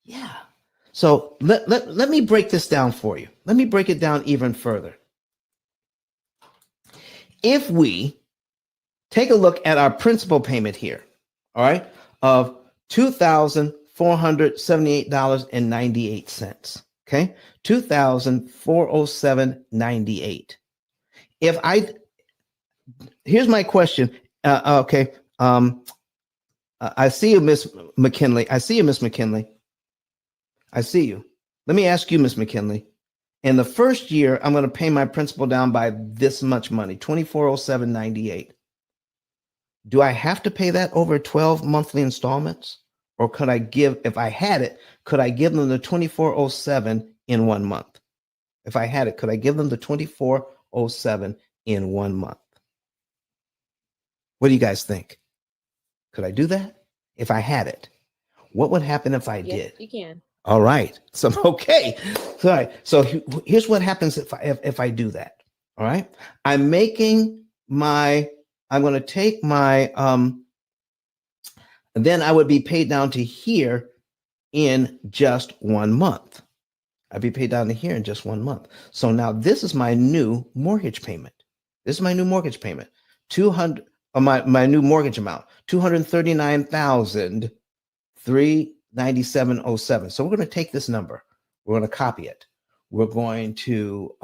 A: Yeah. So let me break this down for you. Let me break it down even further. If we take a look at our principal payment here, all right, of $2,478.98. Okay, $2,407.98. Here's my question. Okay, I see you, Miss McKinley. I see you. Let me ask you, Miss McKinley. In the first year, I'm going to pay my principal down by this much money, $2,407.98. Do I have to pay that over 12 monthly installments? Or could I give, if I had it, could I give them the $2,407 in 1 month? If I had it, could I give them the $2,407 in 1 month? What do you guys think? Could I do that? If I had it, what would happen if I
B: Yes,
A: did?
B: you can.
A: All right. So, okay. All right. So here's what happens if I do that. All right. I'm going to take my, and then I would be paid down to here in just 1 month. I'd be paid down to here in just 1 month. So now this is my new mortgage payment. This is my new mortgage payment. 200, my new mortgage amount, 239,397.07. So we're going to take this number. We're going to copy it. We're going to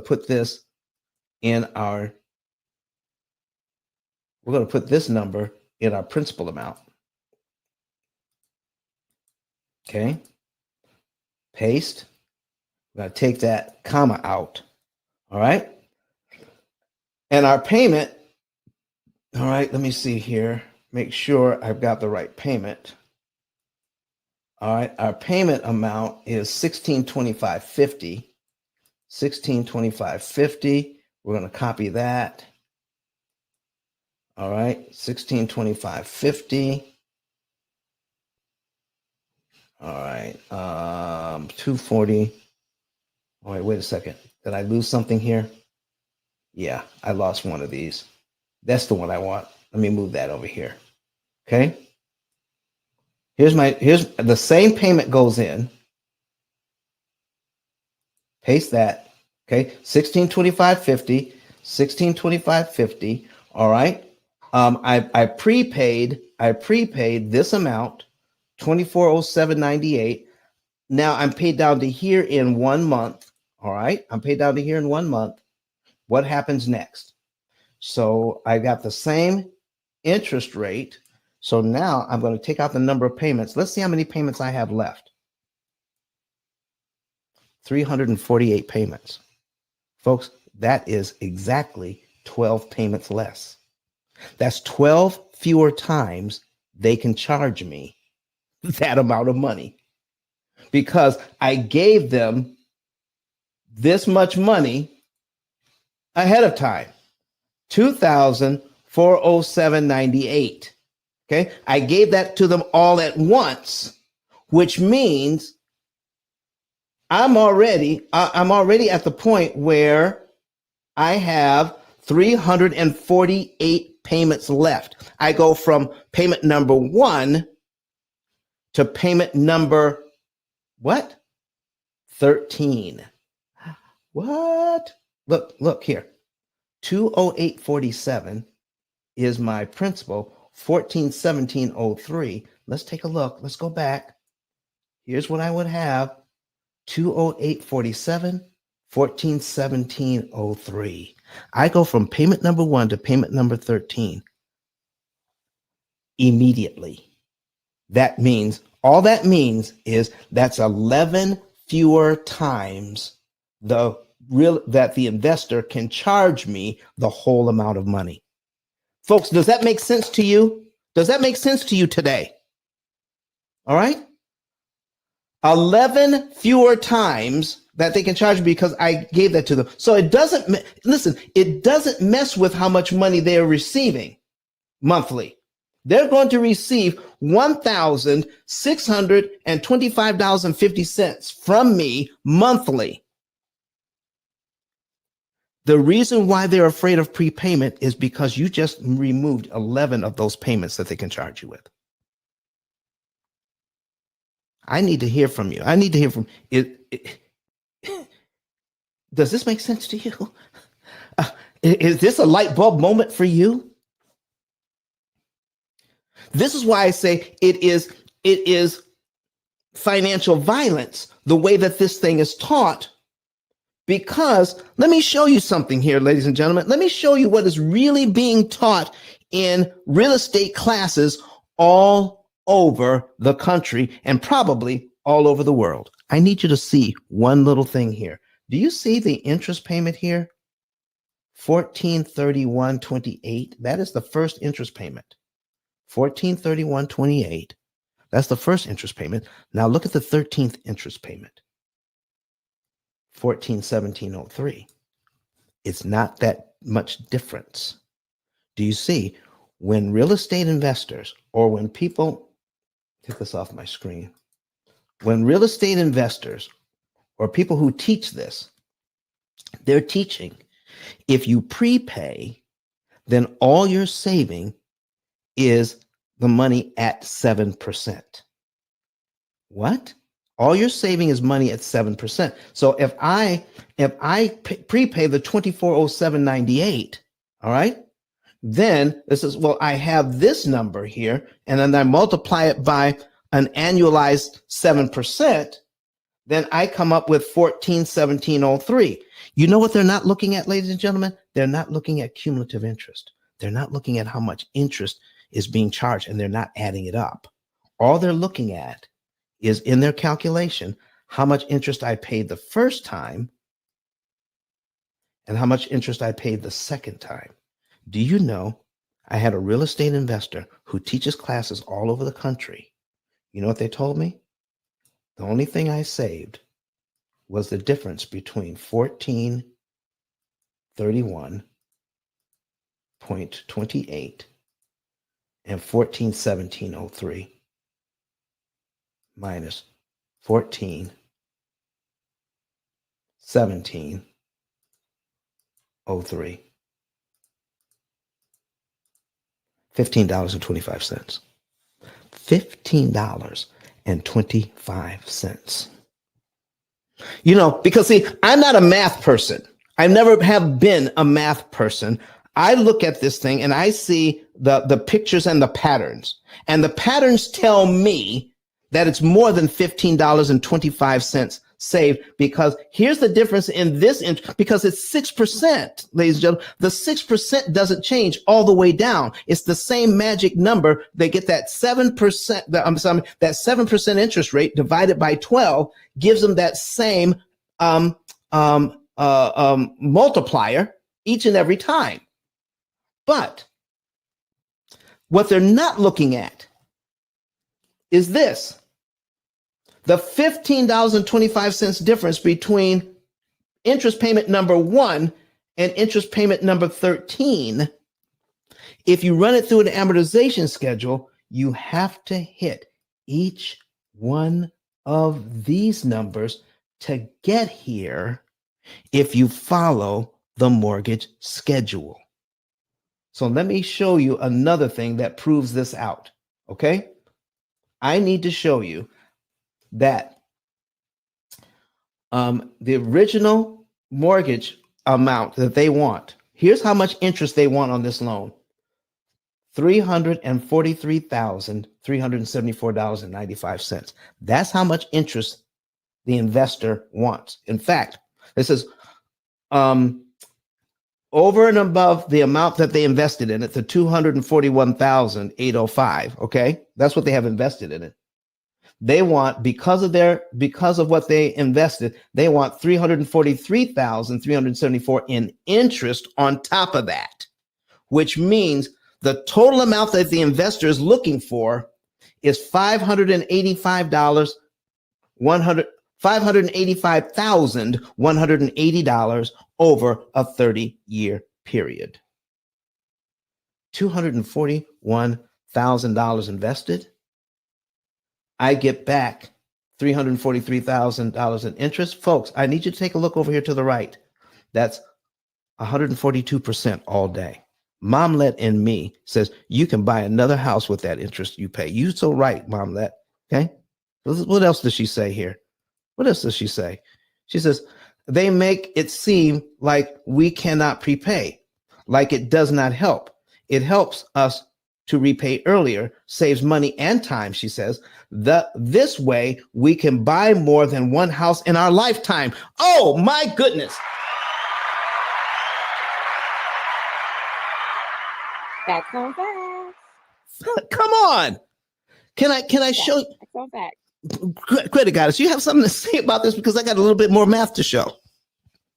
A: put this in our, we're going to put this number in our principal amount. Okay. Paste. We're going to take that comma out. All right. And our payment, all right, let me see here. Make sure I've got the right payment. All right, our payment amount is $1625.50. $1625.50. We're going to copy that. All right, $1625.50. All right, 240. All right, wait a second. Did I lose something here? Yeah, I lost one of these. That's the one I want. Let me move that over here. Okay. Here's the same payment goes in. Paste that. Okay. 1625.50, 1625.50. All right. I prepaid this amount, 2407.98. Now I'm paid down to here in 1 month. All right. I'm paid down to here in 1 month. What happens next? So I got the same interest rate. So now I'm going to take out the number of payments. Let's see how many payments I have left. 348 payments. Folks, that is exactly 12 payments less. That's 12 fewer times they can charge me that amount of money because I gave them this much money ahead of time. 2,407.98. Okay. I gave that to them all at once, which means I'm already at the point where I have 348 payments left. I go from payment number 1 to payment number what? 13. What? Look here. 208.47 is my principal. 1417.03. Let's take a look. Let's go back. Here's what I would have. 208.47, 1417.03. I go from payment number 1 to payment number 13 immediately. All that means is that's 11 fewer times that the investor can charge me the whole amount of money. Folks, does that make sense to you? Does that make sense to you today? All right. 11 fewer times that they can charge me because I gave that to them. So it doesn't mess with how much money they're receiving monthly. They're going to receive $1,625.50 from me monthly. The reason why they're afraid of prepayment is because you just removed 11 of those payments that they can charge you with. I need to hear from you. I need to hear from it. Does this make sense to you? Is this a light bulb moment for you? This is why I say it is financial violence, the way that this thing is taught. Because let me show you something here, ladies and gentlemen. Let me show you what is really being taught in real estate classes all over the country and probably all over the world. I need you to see one little thing here. Do you see the interest payment here? 1431.28. That is the first interest payment. 1431.28. That's the first interest payment. Now look at the 13th interest payment. 1417.03. It's not that much difference. Do you see when real estate investors or when people, take this off my screen, when real estate investors or people who teach this, they're teaching if you prepay, then all you're saving is the money at 7%. What? All you're saving is money at 7%. So if I prepay the 2407.98, all right, then this is, well, I have this number here, and then I multiply it by an annualized 7%, then I come up with 141703. You know what they're not looking at, ladies and gentlemen? They're not looking at cumulative interest. They're not looking at how much interest is being charged, and they're not adding it up. All they're looking at is in their calculation how much interest I paid the first time and how much interest I paid the second time. Do you know I had a real estate investor who teaches classes all over the country. You know what they told me? The only thing I saved was the difference between 1431.28 and 1417.03 minus 1417.03. $15.25. $15.25. You know, because see, I'm not a math person. I never have been a math person. I look at this thing and I see the pictures and the patterns. And the patterns tell me that it's more than $15.25 saved, because here's the difference in this, because it's 6%, ladies and gentlemen. The 6% doesn't change all the way down. It's the same magic number. They get that 7%, that 7% interest rate divided by 12 gives them that same multiplier each and every time. But what they're not looking at is this. The $15.25 difference between interest payment number 1 and interest payment number 13. If you run it through an amortization schedule, you have to hit each one of these numbers to get here if you follow the mortgage schedule. So let me show you another thing that proves this out, okay? I need to show you that the original mortgage amount that they want, here's how much interest they want on this loan: $343,374.95. That's how much interest the investor wants. In fact, this is over and above the amount that they invested in it, the $241,805. Okay, that's what they have invested in it. They want, because of what they invested, they want $343,374 in interest on top of that, which means the total amount that the investor is looking for is $585,180 over a 30-year period. $241,000 invested. I get back $343,000 in interest. Folks, I need you to take a look over here to the right. That's 142% all day. Momlet in me says you can buy another house with that interest you pay. You're so right, Momlet. Okay. What else does she say here? What else does she say? She says, they make it seem like we cannot prepay, like it does not help. It helps us to repay earlier, saves money and time, she says. This way, we can buy more than one house in our lifetime. Oh, my goodness.
B: That's so fast.
A: Come on. Can I show you?
B: That's so fast.
A: Credit Goddess, you have something to say about this, because I got a little bit more math to show.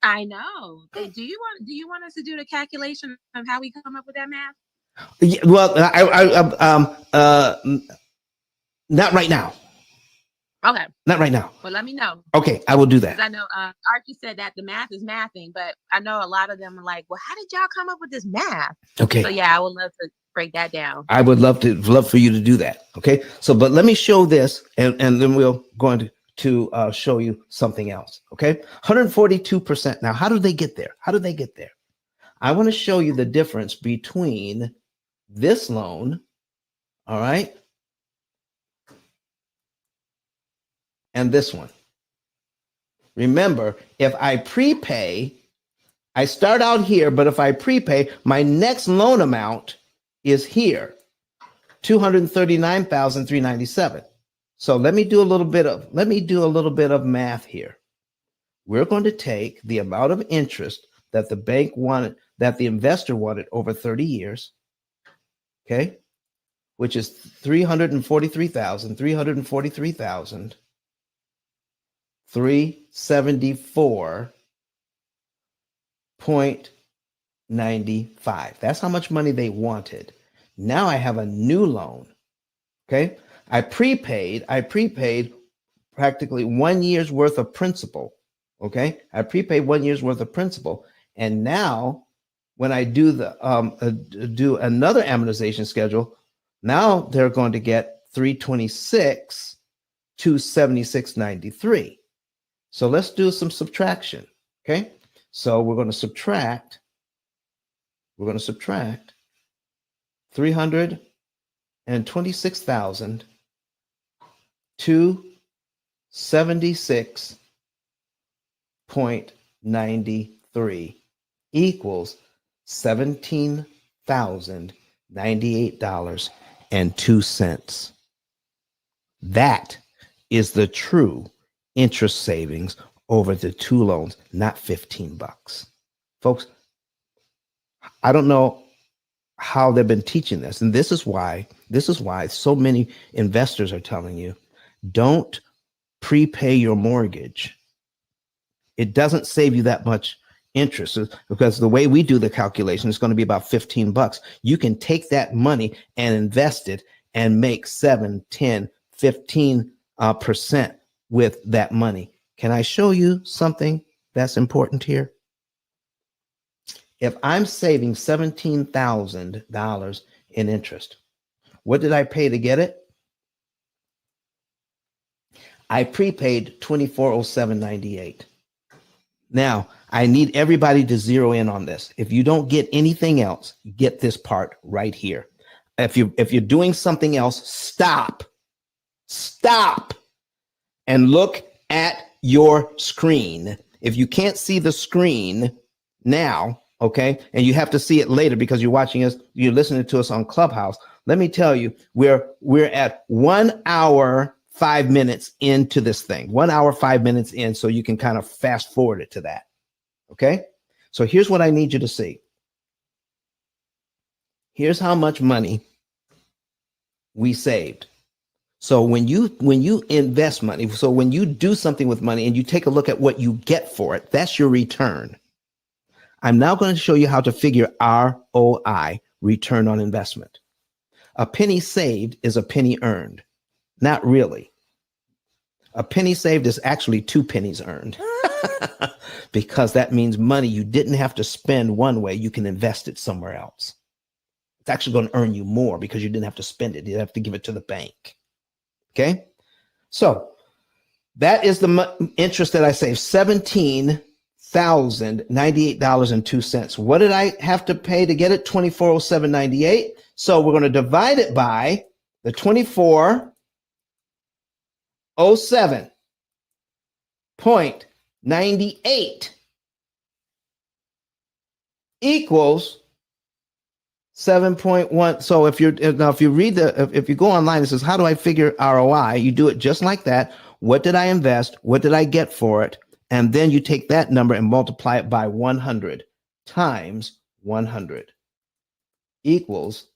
B: I know. Do you want us to do the calculation of how we come up with that math?
A: Yeah, well, not right now.
B: Okay.
A: Not right now.
B: Well, let me know.
A: Okay, I will do
B: Because
A: that.
B: I know Archie said that the math is mathing, but I know a lot of them are like, well, how did y'all come up with this math?
A: Okay.
B: So yeah, I would love to break that down.
A: I would love for you to do that. Okay. So, but let me show this, and then we'll going to show you something else. Okay. 142%. Now, how do they get there? How do they get there? I want to show you the difference between this loan, all right, and this one. Remember, if I prepay, I start out here, but if I prepay, my next loan amount is here, 239,397. So let me do a little bit of math here. We're going to take the amount of interest that the bank wanted, that the investor wanted over 30 years, okay, which is 343,374.95. That's how much money they wanted. Now I have a new loan. Okay. I prepaid practically 1 year's worth of principal. Okay. I prepaid 1 year's worth of principal. And now when I do do another amortization schedule, now they're going to get 326 to 76.93. So let's do some subtraction. Okay. So we're going to subtract 326,000 to 76.93 equals $17,098.02. That is the true interest savings over the two loans, not $15. Folks, I don't know how they've been teaching this. And this is why so many investors are telling you, don't prepay your mortgage. It doesn't save you that much interest because the way we do the calculation is going to be about $15. You can take that money and invest it and make 7, 10, 15% with that money. Can I show you something that's important here? If I'm saving $17,000 in interest, what did I pay to get it? I prepaid $2407.98. Now, I need everybody to zero in on this. If you don't get anything else, get this part right here. If you're doing something else, stop and look at your screen. If you can't see the screen now, okay, and you have to see it later because you're watching us, you're listening to us on Clubhouse. Let me tell you, we're at 1 hour, 5 minutes into this thing, 1 hour, 5 minutes in. So you can kind of fast forward it to that. Okay. So here's what I need you to see. Here's how much money we saved. So when you invest money, so when you do something with money and you take a look at what you get for it, that's your return. I'm now going to show you how to figure ROI, return on investment. A penny saved is a penny earned. Not really. A penny saved is actually 2 pennies earned because that means money you didn't have to spend one way, you can invest it somewhere else. It's actually going to earn you more because you didn't have to spend it. You have to give it to the bank. Okay. So that is the interest that I saved, $17,098.02. What did I have to pay to get it? $2407.98. So we're going to divide it by the 2407.98 equals 7.1. So if you read if you go online, it says, how do I figure ROI? You do it just like that. What did I invest? What did I get for it? And then you take that number and multiply it by 100 times 100 equals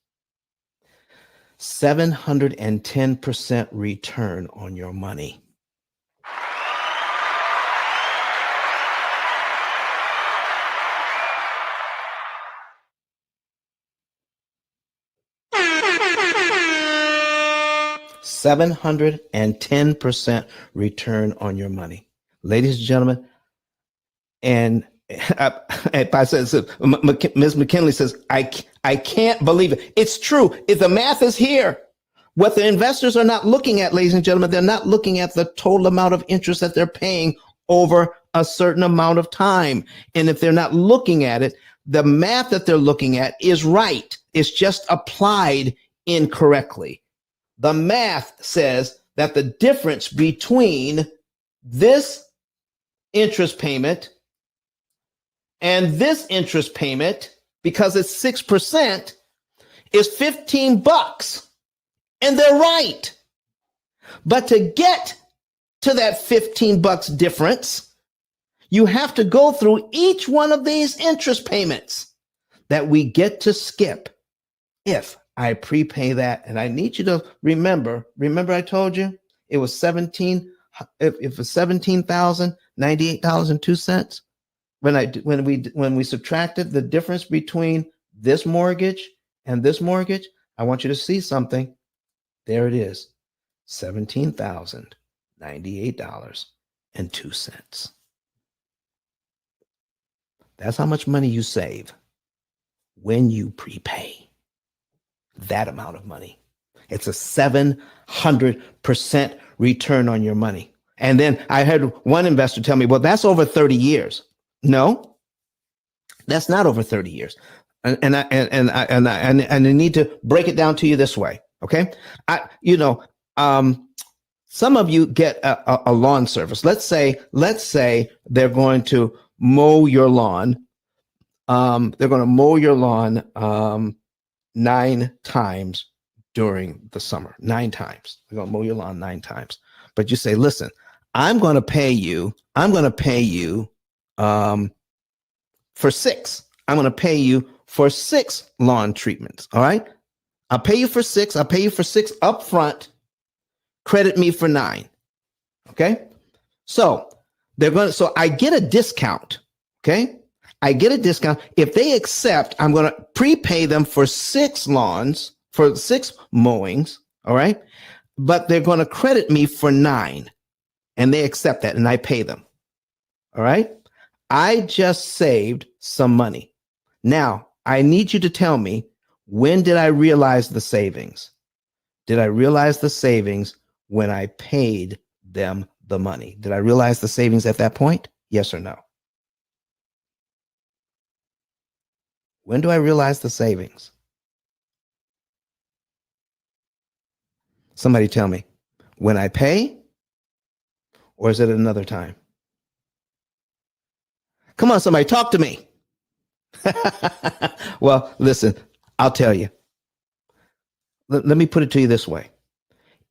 A: 710% return on your money. 710% return on your money. Ladies and gentlemen, and I said, Ms. McKinley says, I can't believe it. It's true. If the math is here, what the investors are not looking at, ladies and gentlemen, they're not looking at the total amount of interest that they're paying over a certain amount of time. And if they're not looking at it, the math that they're looking at is right. It's just applied incorrectly. The math says that the difference between this interest payment and this interest payment, because it's 6%, is $15. And they're right. But to get to that $15 difference, you have to go through each one of these interest payments that we get to skip if I prepay that. And I need you to remember I told you it was $17,098.02. When we subtracted the difference between this mortgage and this mortgage, I want you to see something. There it is, $17,098.02. That's how much money you save when you prepay that amount of money. It's a 700% return on your money. And then I heard one investor tell me, well, that's over 30 years. No, that's not over 30 years. And I need to break it down to you this way. Okay. Some of you get a lawn service. Let's say they're going to mow your lawn. They're going to mow your lawn 9 times during the summer. 9 times. They're going to mow your lawn 9 times. But you say, listen, I'm going to pay you for 6. I'm going to pay you for 6 lawn treatments. All right. I'll pay you for 6. I'll pay you for 6 up front. Credit me for 9. Okay. So I get a discount. Okay. I get a discount. If they accept, I'm going to prepay them for 6 lawns, for 6 mowings. All right. But they're going to credit me for 9, and they accept that, and I pay them. All right. I just saved some money. Now I need you to tell me, when did I realize the savings? Did I realize the savings when I paid them the money? Did I realize the savings at that point? Yes or no? When do I realize the savings? Somebody tell me. When I pay, or is it another time? Come on, somebody, talk to me. Well, listen, I'll tell you. Let me put it to you this way.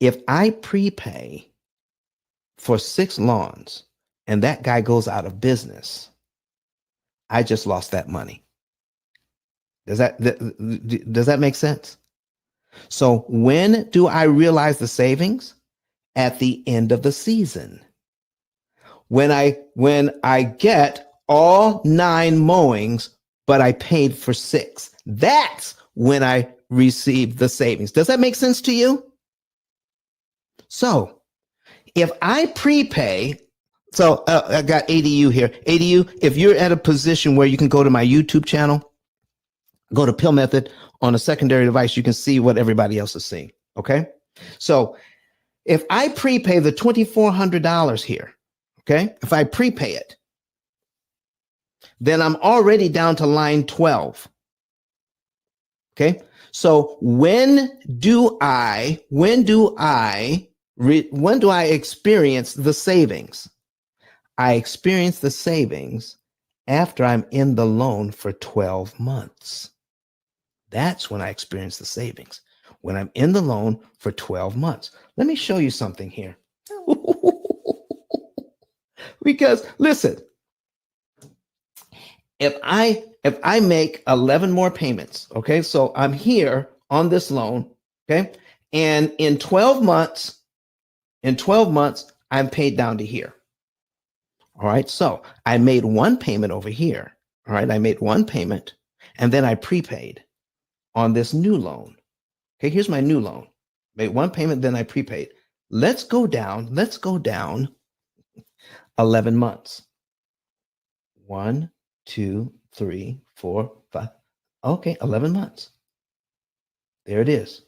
A: If I prepay for 6 lawns and that guy goes out of business, I just lost that money. Does that make sense? So when do I realize the savings? At the end of the season. When I get all 9 mowings, but I paid for 6. That's when I receive the savings. Does that make sense to you? So if I prepay, I got ADU here. ADU, if you're at a position where you can go to my YouTube channel, go to P.I.L.L Method on a secondary device, you can see what everybody else is seeing. Okay. So if I prepay the $2,400 here, okay, if I prepay it, then I'm already down to line 12. Okay. So when do I experience the savings? I experience the savings after I'm in the loan for 12 months. That's when I experience the savings, when I'm in the loan for 12 months. Let me show you something here. Because listen, if I make 11 more payments, okay, so I'm here on this loan, okay, and in 12 months, I'm paid down to here. All right, so I made 1 payment over here. All right, I made 1 payment, and then I prepaid on this new loan. Okay, here's my new loan. Made one payment, then I prepaid. Let's go down 11 months. 1, 2, 3, 4, 5. Okay, 11 months. There it is.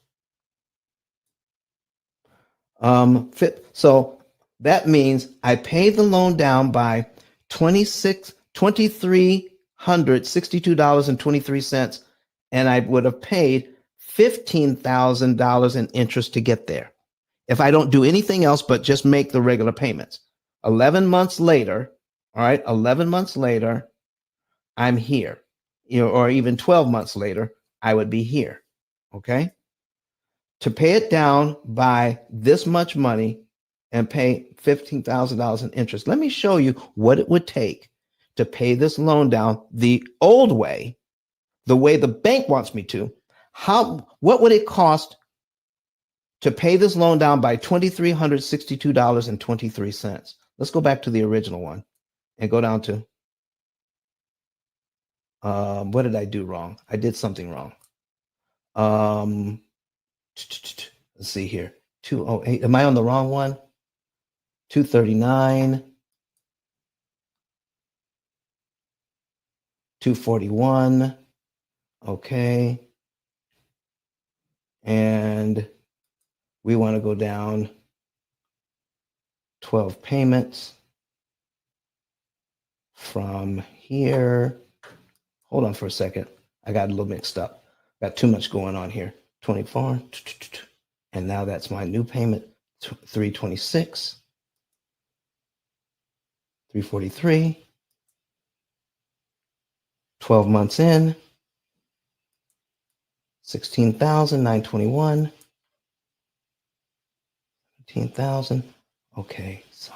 A: So that means I paid the loan down by $2,362.23, and I would have paid $15,000 in interest to get there if I don't do anything else but just make the regular payments. 11 months later, all right, 11 months later, I'm here, or even 12 months later, I would be here. Okay. To pay it down by this much money and pay $15,000 in interest. Let me show you what it would take to pay this loan down the old way, the way the bank wants me to. What would it cost to pay this loan down by $2,362.23? Let's go back to the original one and go down to, what did I do wrong? I did something wrong. Let's see here. 208. Am I on the wrong one? 239. 241. Okay. And we want to go down 12 payments from here. Hold on for a second. I got a little mixed up. Got too much going on here. 24. And now that's my new payment. 326. 343. 12 months in. 16,921. 15,000. Okay, so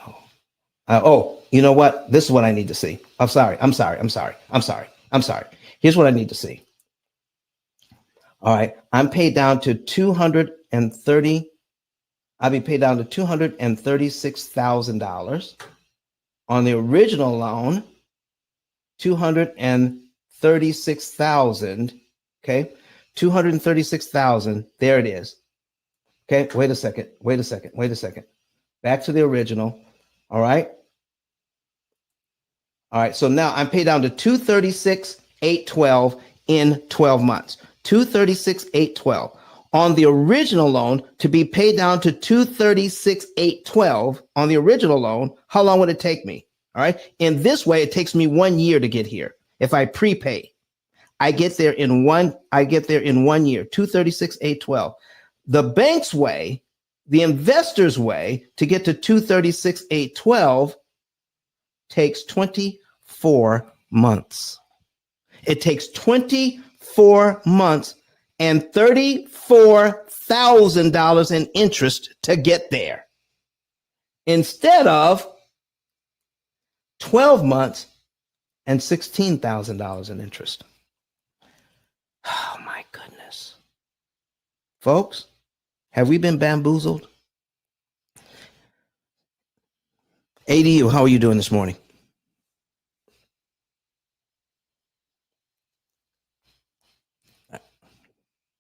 A: you know what? This is what I need to see. I'm sorry. Here's what I need to see. All right, I'm paid down to 230. I'll be paid down to $236,000 on the original loan. 236,000. Okay, 236,000. There it is. Okay, wait a second. Back to the original. All right. So now I'm paid down to 236,812 in 12 months. 236,812 on the original loan. To be paid down to 236,812 on the original loan, how long would it take me? All right. In this way, it takes me 1 year to get here. If I prepay, I get there in 1 year. 236,812. The bank's way, the investor's way to get to 236,812 takes 24 months. It takes 24 months and $34,000 in interest to get there, instead of 12 months and $16,000 in interest. Oh my goodness. Folks, have we been bamboozled? ADU, how are you doing this morning?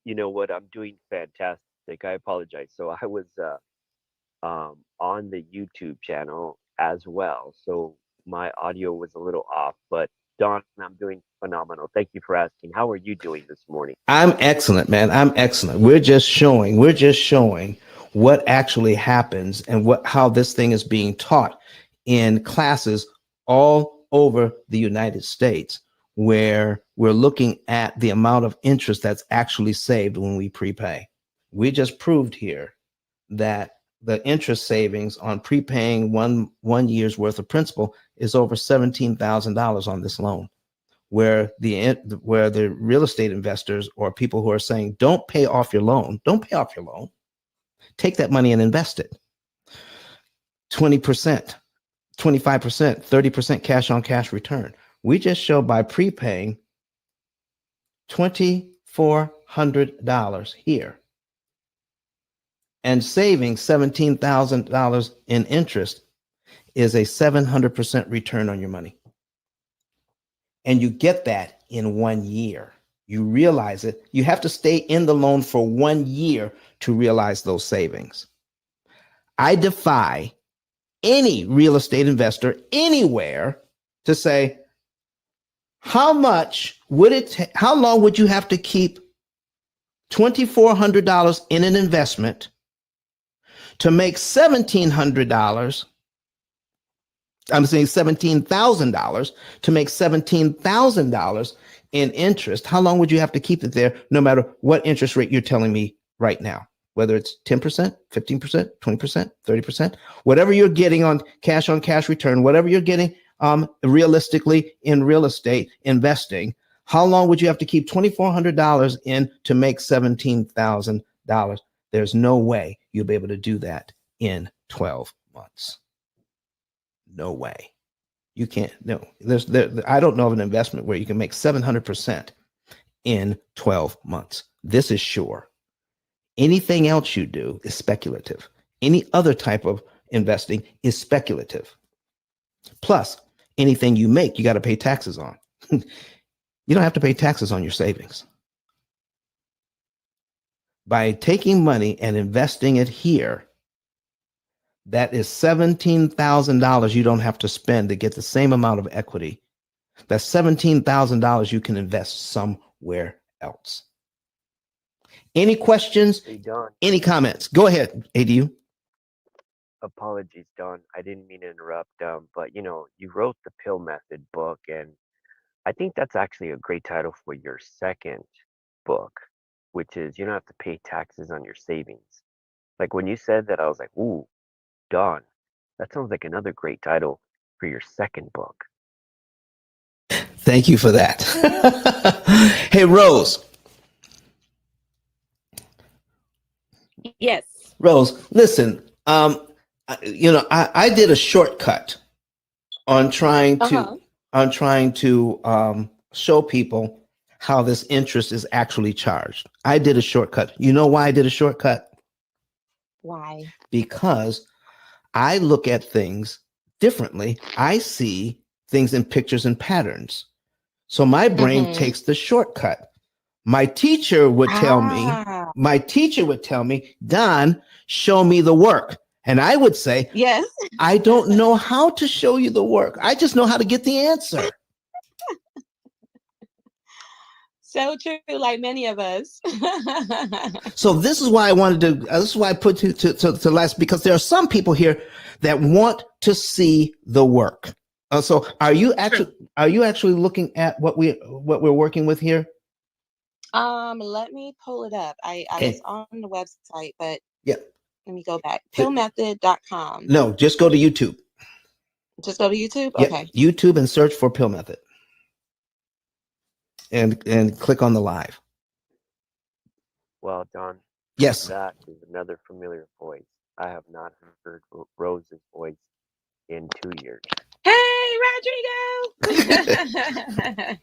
G: You know what? I'm doing fantastic. I apologize. So I was on the YouTube channel as well. So my audio was a little off, but Don, I'm doing phenomenal. Thank you for asking. How are you doing this morning?
A: I'm excellent, man. I'm excellent. We're just showing what actually happens and how this thing is being taught in classes all over the United States, where we're looking at the amount of interest that's actually saved when we prepay. We just proved here that the interest savings on prepaying one year's worth of principal is over $17,000 on this loan, where the real estate investors or people who are saying, don't pay off your loan. Take that money and invest it. 20%, 25%, 30% cash on cash return. We just show by prepaying $2,400 here and saving $17,000 in interest is a 700% return on your money. And you get that in 1 year. You realize it. You have to stay in the loan for 1 year to realize those savings. I defy any real estate investor anywhere to say, how long would you have to keep $2,400 in an investment to make $1,700? I'm saying $17,000 to make $17,000 in interest. How long would you have to keep it there, no matter what interest rate you're telling me right now? Whether it's 10%, 15%, 20%, 30%, whatever you're getting on cash return, whatever you're getting realistically in real estate investing, how long would you have to keep $2,400 in to make $17,000? There's no way you'll be able to do that in 12 months. No way. You can't. No, I don't know of an investment where you can make 700% in 12 months. This is sure. Anything else you do is speculative. Any other type of investing is speculative. Plus, anything you make, you got to pay taxes on. You don't have to pay taxes on your savings. By taking money and investing it here, that is $17,000 you don't have to spend to get the same amount of equity. That's $17,000 you can invest somewhere else. Any questions?
G: Hey, Don.
A: Any comments? Go ahead, ADU.
G: Apologies, Don. I didn't mean to interrupt. But you wrote the Pill Method book, and I think that's actually a great title for your second book, which is you don't have to pay taxes on your savings. Like when you said that, I was like, ooh, Don, that sounds like another great title for your second book.
A: Thank you for that. Hey, Rose.
B: Yes.
A: Rose, listen, I did a shortcut on trying to show people how this interest is actually charged. I did a shortcut. You know why I did a shortcut?
B: Why?
A: Because I look at things differently. I see things in pictures and patterns. So my brain takes the shortcut. My teacher would tell me, Don, show me the work. And I would say,
B: yes,
A: I don't know how to show you the work. I just know how to get the answer.
B: So true, like many of us.
A: So this is why I wanted to, this is why I put to last, because there are some people here that want to see the work. So are you actually looking at what we're working with here?
B: Let me pull it up. I was on the website, but
A: yeah,
B: let me go back. Pillmethod.com.
A: No, just go to YouTube.
B: Just go to YouTube?
A: Yep.
B: Okay.
A: YouTube and search for Pill Method. And click on the live.
G: Well, Don.
A: Yes.
G: That is another familiar voice. I have not heard Rose's voice in 2 years.
B: Hey, Rodrigo.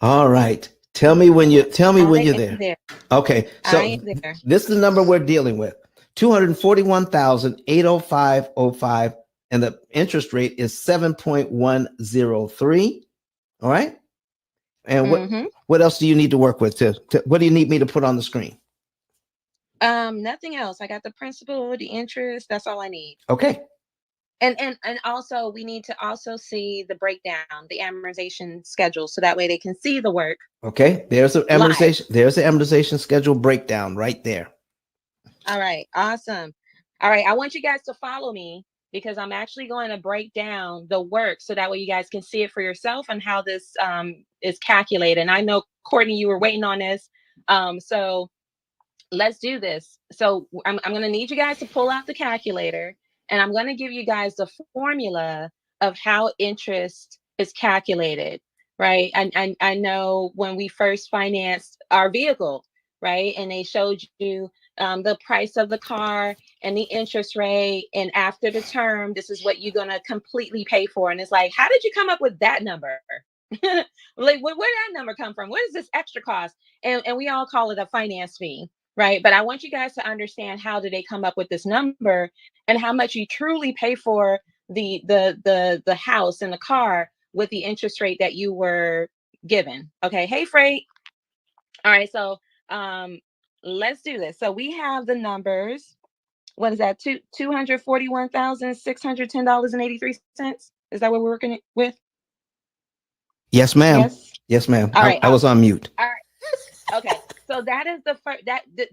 A: All right. Tell me when you're there. Okay. So this is the number we're dealing with. 241,805.05, and the interest rate is 7.103. All right. And what else do you need to work with? What do you need me to put on the screen?
B: Nothing else. I got the principal, the interest. That's all I need.
A: Okay.
B: And also we need to also see the breakdown, the amortization schedule, so that way they can see the work.
A: Okay. There's the amortization. There's the amortization schedule breakdown right there.
B: All right. Awesome. All right. I want you guys to follow me, because I'm actually going to break down the work so that way you guys can see it for yourself and how this is calculated. And I know, Courtney, you were waiting on this. So let's do this. So I'm going to need you guys to pull out the calculator, and I'm going to give you guys the formula of how interest is calculated, right? And I know when we first financed our vehicle, right, and they showed you the price of the car and the interest rate, and after the term, this is what you're going to completely pay for. And it's like, how did you come up with that number? Like, where did that number come from? What is this extra cost? And we all call it a finance fee, right? But I want you guys to understand, how did they come up with this number, and how much you truly pay for the house and the car with the interest rate that you were given. Okay. Hey, freight. All right. So let's do this. So we have the numbers. What is that? $241,610.83. Is that what we're working with?
A: Yes, ma'am.
B: Yes.
A: Yes, ma'am.
B: All right.
A: I was on mute.
B: All right. Okay. So that is the first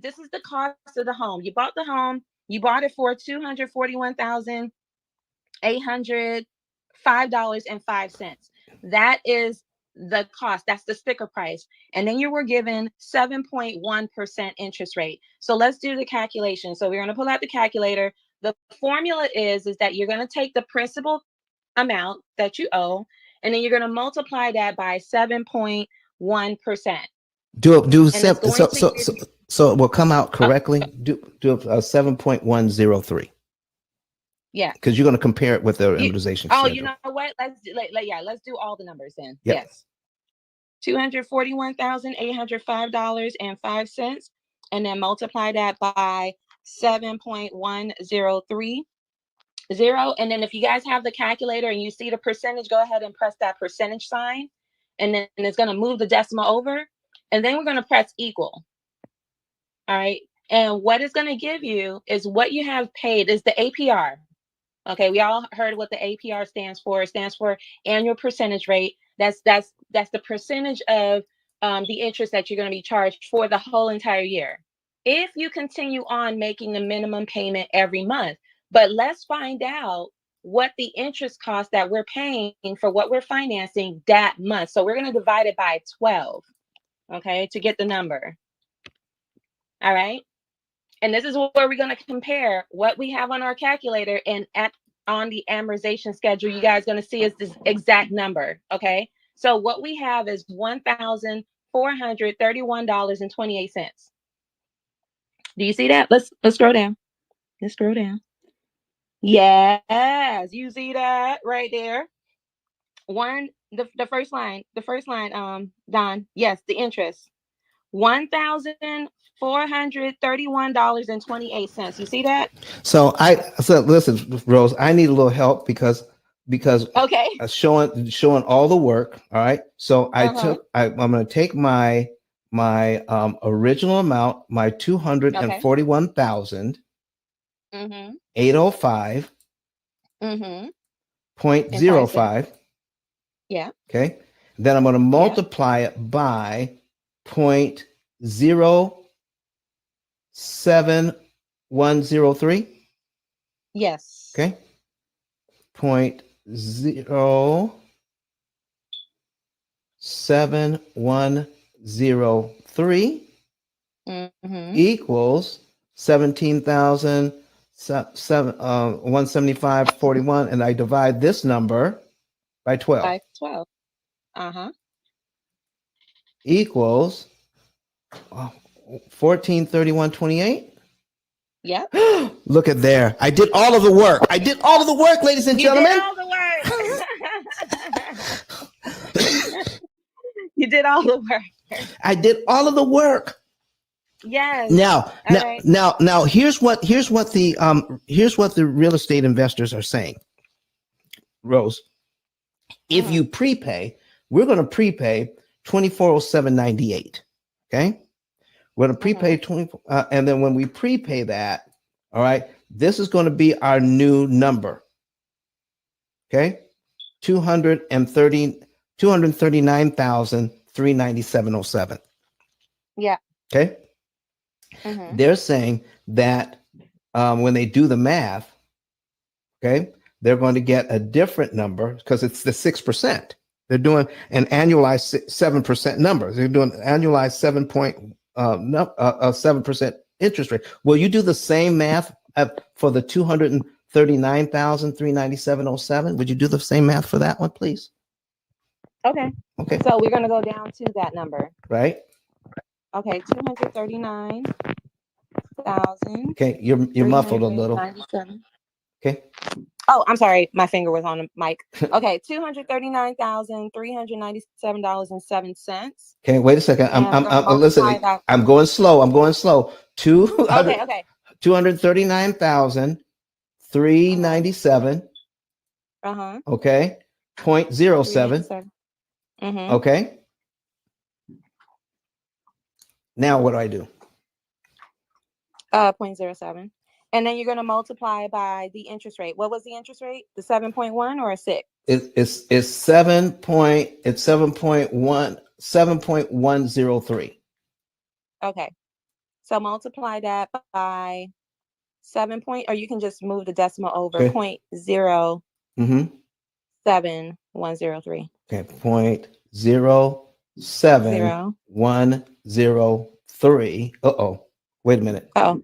B: this is the cost of the home. You bought the home, you bought it for $241,805.05. That is the cost. That's the sticker price. And then you were given 7.1% interest rate. So let's do the calculation. So we're going to pull out the calculator. The formula is that you're going to take the principal amount that you owe, and then you're going to multiply that by 7.1%.
A: Do
B: And it's
A: seven,
B: going to give
A: so it will come out correctly. Do a 7.103.
B: yeah.
A: Because you're going to compare it with the
B: You,
A: amortization
B: oh,
A: schedule.
B: you know what? Let's do all the numbers then.
A: Yep.
B: Yes. $241,805.05, and then multiply that by 7.103. And then if you guys have the calculator and you see the percentage, go ahead and press that percentage sign. And then it's going to move the decimal over. And then we're going to press equal. All right. And what it's going to give you is what you have paid is the APR. Okay, we all heard what the APR stands for. It stands for annual percentage rate. That's the percentage of the interest that you're going to be charged for the whole entire year. If you continue on making the minimum payment every month, but let's find out what the interest cost that we're paying for what we're financing that month. So we're going to divide it by 12, okay, to get the number. All right. And this is where we're going to compare what we have on our calculator and on the amortization schedule. You guys going to see is this exact number. Okay. So what we have is $1,431.28. Do you see that? Let's scroll down. Let's scroll down. Yes, you see that right there. The first line, Don. Yes, the interest. $1,431.28. You see that?
A: So listen, Rose, I need a little help because
B: Okay.
A: showing all the work. All right. So I'm going to take my original amount, my
B: Okay.
A: 241,805
B: Mm-hmm.
A: 0.05.
B: Yeah.
A: Okay. Then I'm going to multiply it by 0.07103.
B: Yes.
A: Okay. 0.07103 equals 17,175.41, and I divide this number by 12.
B: By 12.
A: Equals 1431.28.
B: Yep.
A: Look at there. I did all of the work. Ladies and gentlemen.
B: You did all the work. You did all the work.
A: I did all of the work.
B: Yes.
A: Now, here's what the real estate investors are saying. Rose, if you prepay, we're going to prepay 2407.98. Okay, we're going to prepay 20, and then when we prepay that, all right, this is going to be our new number. Okay, 239,397.07.
B: Yeah.
A: Okay. They're saying that when they do the math, okay, they're going to get a different number because it's the 6%. They're doing an annualized 7% number. They're doing an annualized 7% interest rate. Will you do the same math for the 239,397.07? Would you do the same math for that one, please?
B: Okay.
A: Okay.
B: So we're going to go down to that number.
A: Right.
B: Okay. 239,000.
A: Okay. You're muffled a little. Okay.
B: Oh, I'm sorry. My finger was on the mic. Okay, $239,397.07.
A: Okay, wait a second. I'm listening. I'm going slow.
B: Okay.
A: 239,397. Okay. 0.07. Okay. Now what do I do?
B: 0.07. And then you're going to multiply by the interest rate. What was the interest rate? The 7.1 or a 6?
A: It's 7.103.
B: Okay. So multiply that by 7 point, or you can just move the decimal over.
A: Okay.
B: 0.07103.
A: Okay. 0.07103. Uh-oh. Wait a minute.
B: Oh,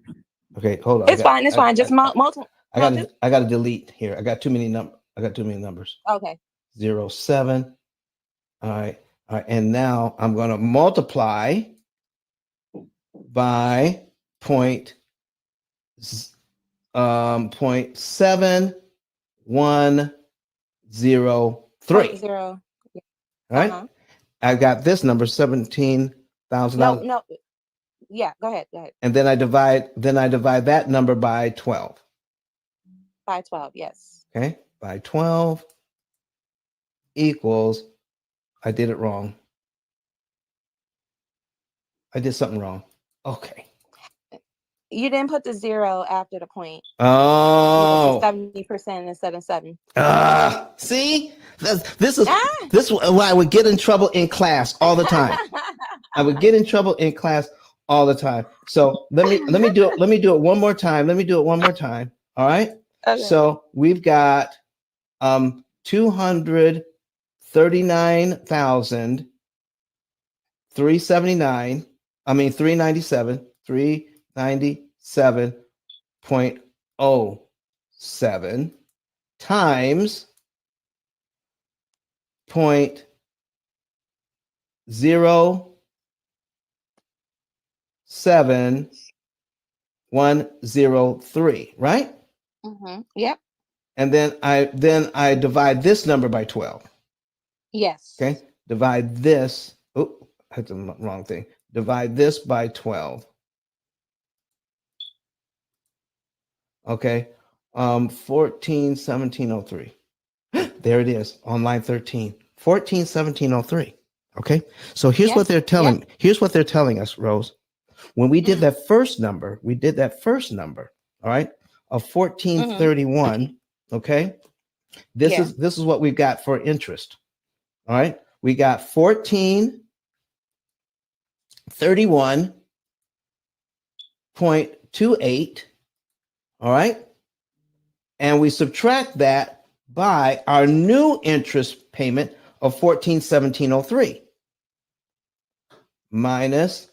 A: Okay, hold on.
B: it's fine. It's fine. Just multiple.
A: I gotta delete here. I got too many numbers.
B: Okay.
A: 07. All right. And now I'm gonna multiply by point 0.7103.
B: 0.
A: Right?
B: Uh-huh.
A: I got this number, $17,000.
B: No. Yeah, go ahead.
A: And then I divide that number by 12.
B: By 12, yes.
A: Okay, by 12 equals, I did it wrong. I did something wrong. Okay.
B: You didn't put the 0 after the point.
A: Oh.
B: 70% instead of 7.
A: See? This is why I would get in trouble in class all the time. I would get in trouble in class all the time. So let me do it one more time. All right.
B: Okay.
A: So we've got 397. I mean 397.07 times 0.07103, right?
B: Mm-hmm. Yep.
A: And then I divide this number by 12.
B: Yes.
A: Okay. Divide this. Oh, I had the wrong thing. Divide this by 12. Okay. 141703. There it is on line 13. 141703. Okay. So here's what they're telling. Here's what they're telling us, Rose. When we did that first number, all right, of 1431. Okay. This is what we've got for interest. All right. We got 1431.28. All right. And we subtract that by our new interest payment of 141703 minus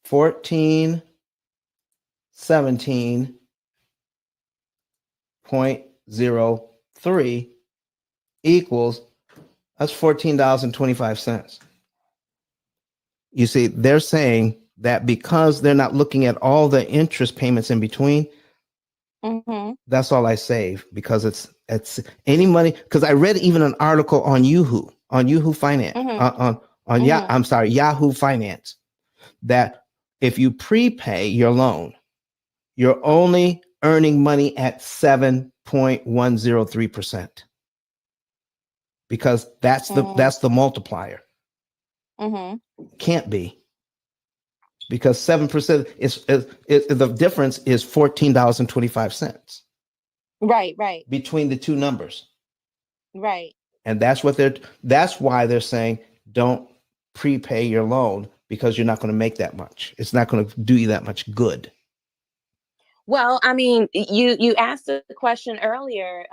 A: 1417.03 equals, that's $14.25. You see, they're saying that because they're not looking at all the interest payments in between, that's all I save, because it's any money. Because I read even an article on Yahoo Finance, Yahoo Finance, that if you prepay your loan, you're only earning money at 7.103%, because that's the multiplier. Can't be, because 7% is the difference is $14.25.
B: Right.
A: Between the two numbers.
B: Right.
A: And that's why they're saying don't prepay your loan, because you're not going to make that much. It's not going to do you that much good.
B: Well, I mean, you asked the question earlier.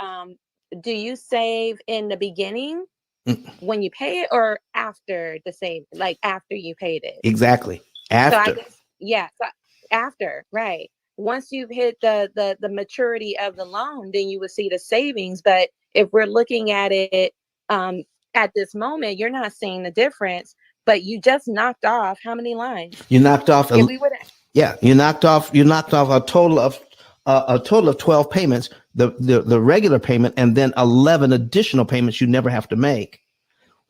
B: Do you save in the beginning when you pay it, or after the save, like after you paid it?
A: Exactly. After.
B: So I guess, so after, right. Once you've hit the maturity of the loan, then you would see the savings. But if we're looking at it at this moment, you're not seeing the difference, but you just knocked off how many lines?
A: You knocked off
B: you knocked
A: off a total of 12 payments, the regular payment, and then 11 additional payments you never have to make.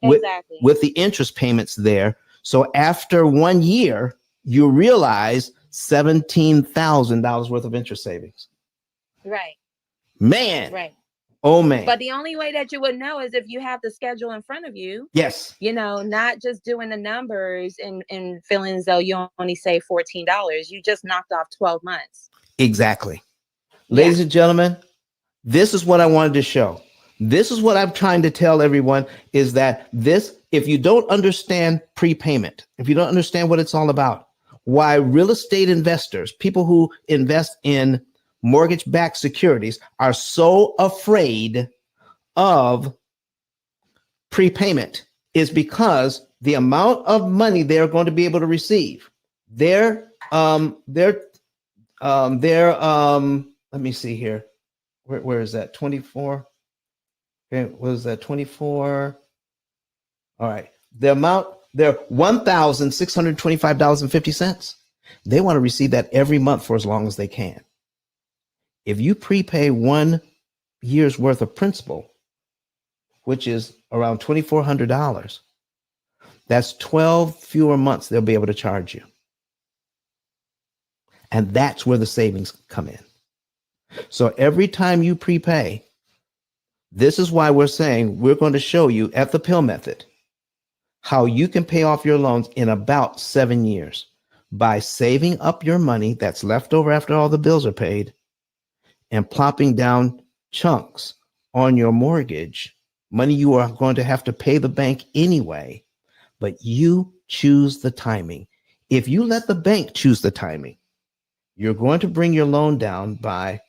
B: Exactly.
A: With the interest payments there. So after 1 year, you realize $17,000 worth of interest savings.
B: Right.
A: Man.
B: Right.
A: Oh man.
B: But the only way that you would know is if you have the schedule in front of you.
A: Yes.
B: Not just doing the numbers and feeling as though you only save $14. You just knocked off 12 months.
A: Exactly. Ladies and gentlemen, this is what I wanted to show. This is what I'm trying to tell everyone is that if you don't understand prepayment, if you don't understand what it's all about, why real estate investors, people who invest in mortgage-backed securities are so afraid of prepayment is because the amount of money they're going to be able to receive, let me see here. Where is that? 24. Okay, what is that? 24. All right. The amount, they're $1,625.50. They want to receive that every month for as long as they can. If you prepay 1 year's worth of principal, which is around $2,400, that's 12 fewer months they'll be able to charge you. And that's where the savings come in. So every time you prepay, this is why we're saying we're going to show you at the P.I.L.L method how you can pay off your loans in about 7 years by saving up your money that's left over after all the bills are paid and plopping down chunks on your mortgage, money you are going to have to pay the bank anyway, but you choose the timing. If you let the bank choose the timing, you're going to bring your loan down by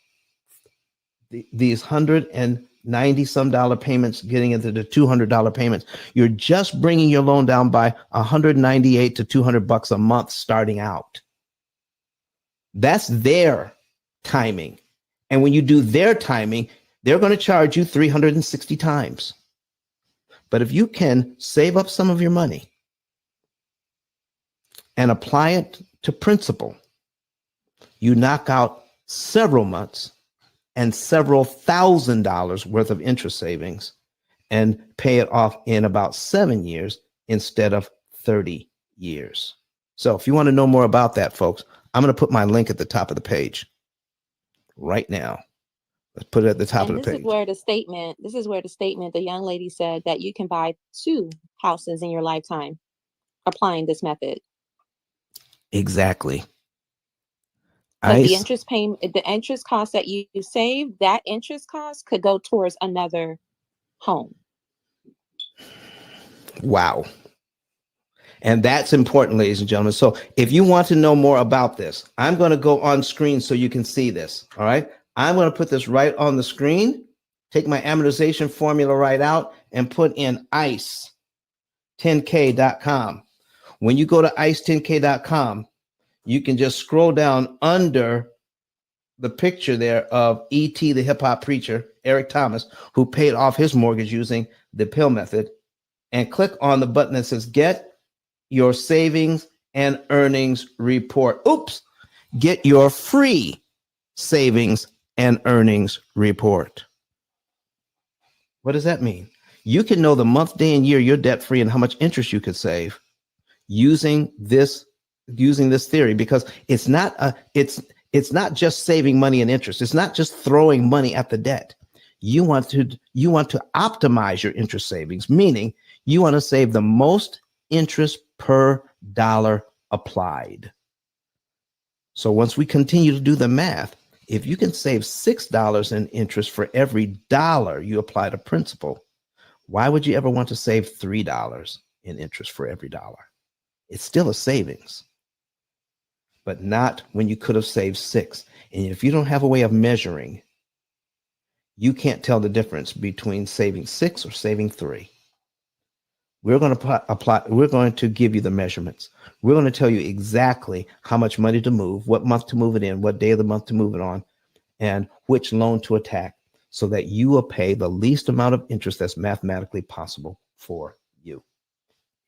A: these $190 some payments getting into the $200 payments. You're just bringing your loan down by $198 to $200 a month starting out. That's their timing. And when you do their timing, they're going to charge you 360 times. But if you can save up some of your money and apply it to principal, you knock out several months and several $1,000s worth of interest savings and pay it off in about 7 years instead of 30 years. So if you want to know more about that, folks, I'm going to put my link at the top of the page right now. Let's put it at the top of the page.
B: This is where the statement, the young lady said that you can buy 2 houses in your lifetime applying this method.
A: Exactly.
B: But the interest cost that you save, that interest cost could go towards another home.
A: Wow. And that's important, ladies and gentlemen. So if you want to know more about this, I'm going to go on screen so you can see this. All right. I'm going to put this right on the screen, take my amortization formula right out and put in ice10k.com. When you go to ice10k.com, you can just scroll down under the picture there of E.T., the hip hop preacher, Eric Thomas, who paid off his mortgage using the P.I.L.L method, and click on the button that says Get Your Savings and Earnings Report. Oops, get your free savings and earnings report. What does that mean? You can know the month, day, and year you're debt free and how much interest you could save using this theory, because it's not just saving money and interest. It's not just throwing money at the debt. You want to optimize your interest savings, meaning you want to save the most interest per dollar applied. So once we continue to do the math, if you can save $6 in interest for every dollar you apply to principal, why would you ever want to save $3 in interest for every dollar? It's still a savings, but not when you could have saved 6. And if you don't have a way of measuring, you can't tell the difference between saving 6 or saving 3. We're going to give you the measurements. We're going to tell you exactly how much money to move, what month to move it in, what day of the month to move it on, and which loan to attack so that you will pay the least amount of interest that's mathematically possible for you.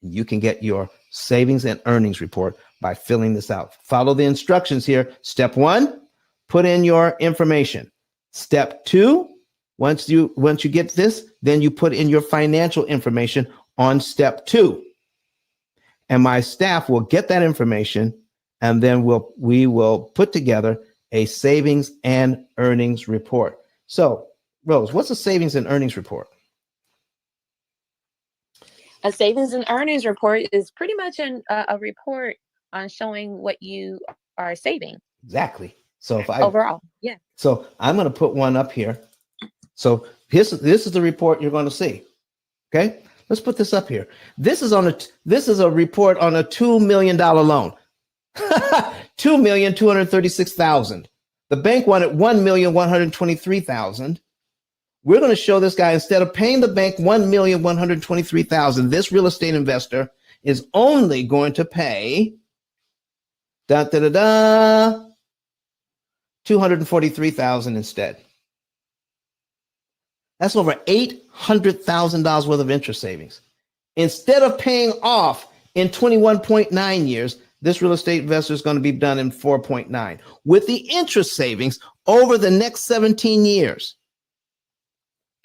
A: You can get your savings and earnings report by filling this out. Follow the instructions here. Step 1, put in your information. Step 2, once you get this, then you put in your financial information on step 2. And my staff will get that information, and then we will put together a savings and earnings report. So Rose, what's a savings and earnings report?
B: A savings and earnings report is pretty much a report on showing what you are saving.
A: Exactly. So if
B: overall, yeah.
A: So I'm going to put one up here. So this is the report you're going to see. Okay, let's put this up here. This is a report on a $2 million loan. $2,236,000. The bank wanted $1,123,000. We're going to show this guy, instead of paying the bank $1,123,000, this real estate investor is only going to pay $243,000 instead. That's over $800,000 worth of interest savings. Instead of paying off in 21.9 years, this real estate investor is going to be done in 4.9. With the interest savings over the next 17 years,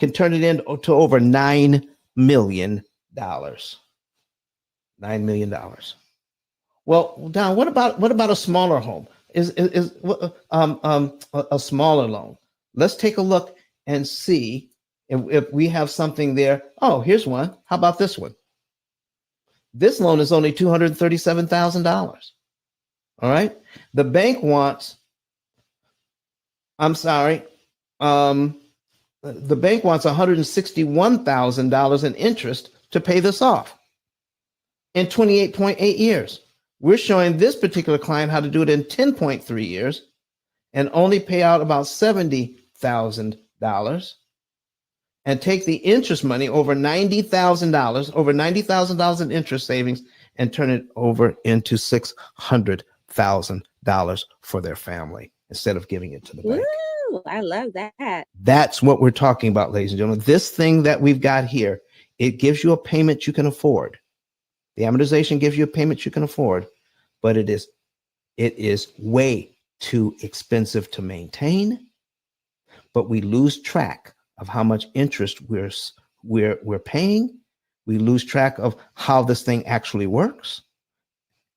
A: can turn it into over $9 million. $9 million. Well, Don, what about a smaller home? Is a smaller loan? Let's take a look and see if we have something there. Oh, here's one. How about this one? This loan is only $237,000. All right. The bank wants, the bank wants $161,000 in interest to pay this off in 28.8 years. We're showing this particular client how to do it in 10.3 years and only pay out about $70,000 and take the interest money over $90,000 in interest savings and turn it over into $600,000 for their family instead of giving it to the bank.
B: Ooh, I love that.
A: That's what we're talking about, ladies and gentlemen. This thing that we've got here, it gives you a payment you can afford. The amortization gives you a payment you can afford, but it is way too expensive to maintain. But we lose track of how much interest we're paying. We lose track of how this thing actually works.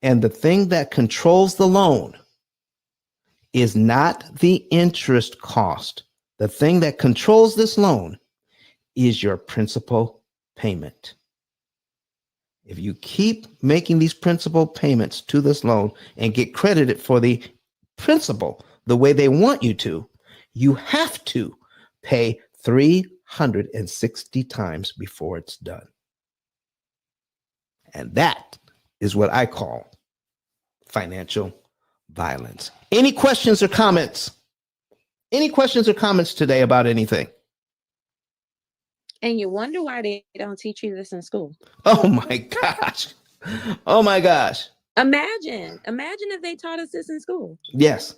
A: And the thing that controls the loan is not the interest cost. The thing that controls this loan is your principal payment. If you keep making these principal payments to this loan and get credited for the principal the way they want you to, you have to pay 360 times before it's done. And that is what I call financial violence. Any questions or comments? Any questions or comments today about anything?
B: And you wonder why they don't teach you this in school.
A: Oh my gosh. Oh my gosh.
B: Imagine if they taught us this in school.
A: Yes.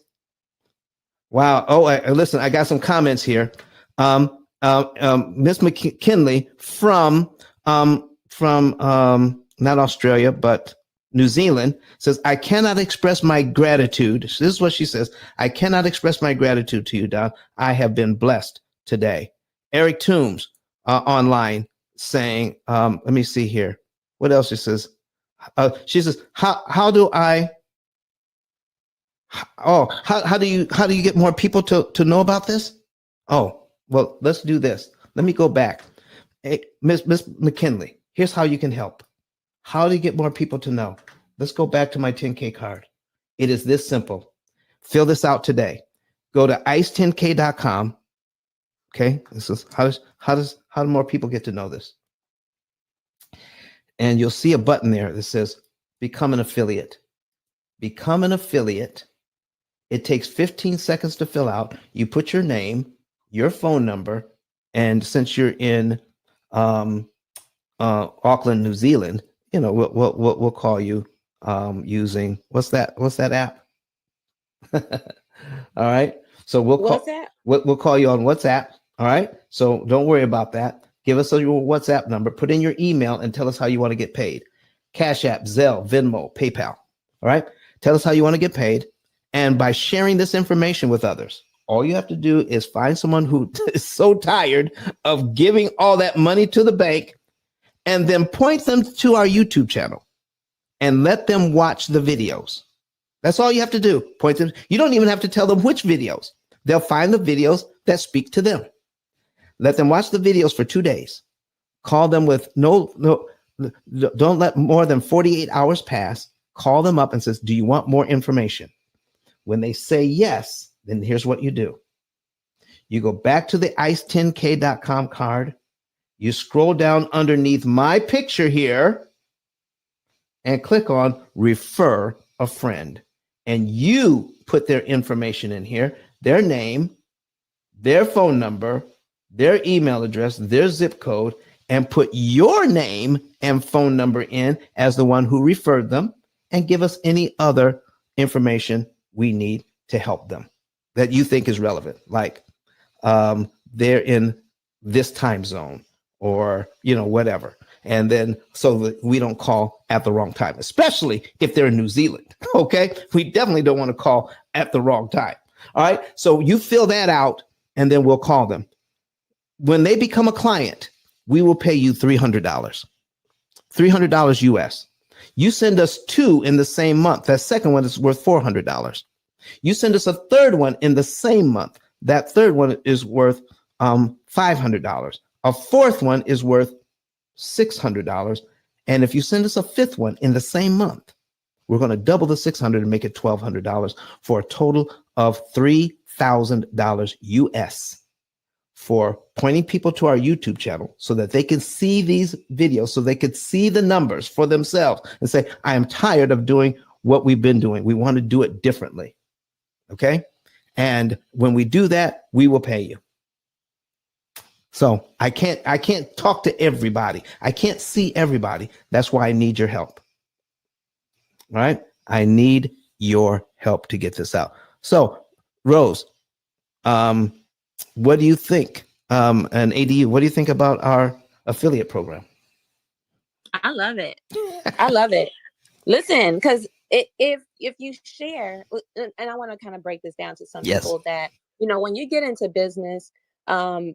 A: Wow. Oh, listen, I got some comments here. Miss McKinley from not Australia, but New Zealand says, I cannot express my gratitude. This is what she says. I cannot express my gratitude to you, Don. I have been blessed today. Eric Toombs online saying, let me see here. What else she says? She says, how do you get more people to know about this? Oh, well, let's do this. Let me go back. Hey, Miss McKinley, here's how you can help. How do you get more people to know? Let's go back to my 10K card. It is this simple. Fill this out today. Go to ice10k.com. Okay, this is how do more people get to know this? And you'll see a button there that says become an affiliate. Become an affiliate. It takes 15 seconds to fill out. You put your name, your phone number, and since you're in Auckland, New Zealand, you know, we'll call you using what's that app? All right. So we'll call you on WhatsApp. All right. So don't worry about that. Give us your WhatsApp number, put in your email, and tell us how you want to get paid. Cash App, Zelle, Venmo, PayPal. All right. Tell us how you want to get paid. And by sharing this information with others, all you have to do is find someone who is so tired of giving all that money to the bank and then point them to our YouTube channel and let them watch the videos. That's all you have to do. Point them. You don't even have to tell them which videos. They'll find the videos that speak to them. Let them watch the videos for 2 days. Call them with don't let more than 48 hours pass. Call them up and says, do you want more information? When they say yes, then here's what you do. You go back to the ice10k.com card. You scroll down underneath my picture here and click on refer a friend. And you put their information in here, their name, their phone number, their email address, their zip code, and put your name and phone number in as the one who referred them, and give us any other information we need to help them that you think is relevant. Like they're in this time zone or, whatever. And then so that we don't call at the wrong time, especially if they're in New Zealand. Okay. We definitely don't want to call at the wrong time. All right. So you fill that out and then we'll call them. When they become a client, we will pay you $300, $300 US. You send us 2 in the same month. That second one is worth $400. You send us a third one in the same month. That third one is worth $500. A fourth one is worth $600. And if you send us a fifth one in the same month, we're going to double the $600 and make it $1,200 for a total of $3,000 US for pointing people to our YouTube channel so that they can see these videos, so they could see the numbers for themselves and say, I am tired of doing what we've been doing. We want to do it differently. Okay. And when we do that, we will pay you. So I can't talk to everybody. I can't see everybody. That's why I need your help. All right. I need your help to get this out. So Rose, what do you think? And ADU, what do you think about our affiliate program?
B: I love it. I love it. Listen, because if you share, and I want to kind of break this down to some people that, when you get into business,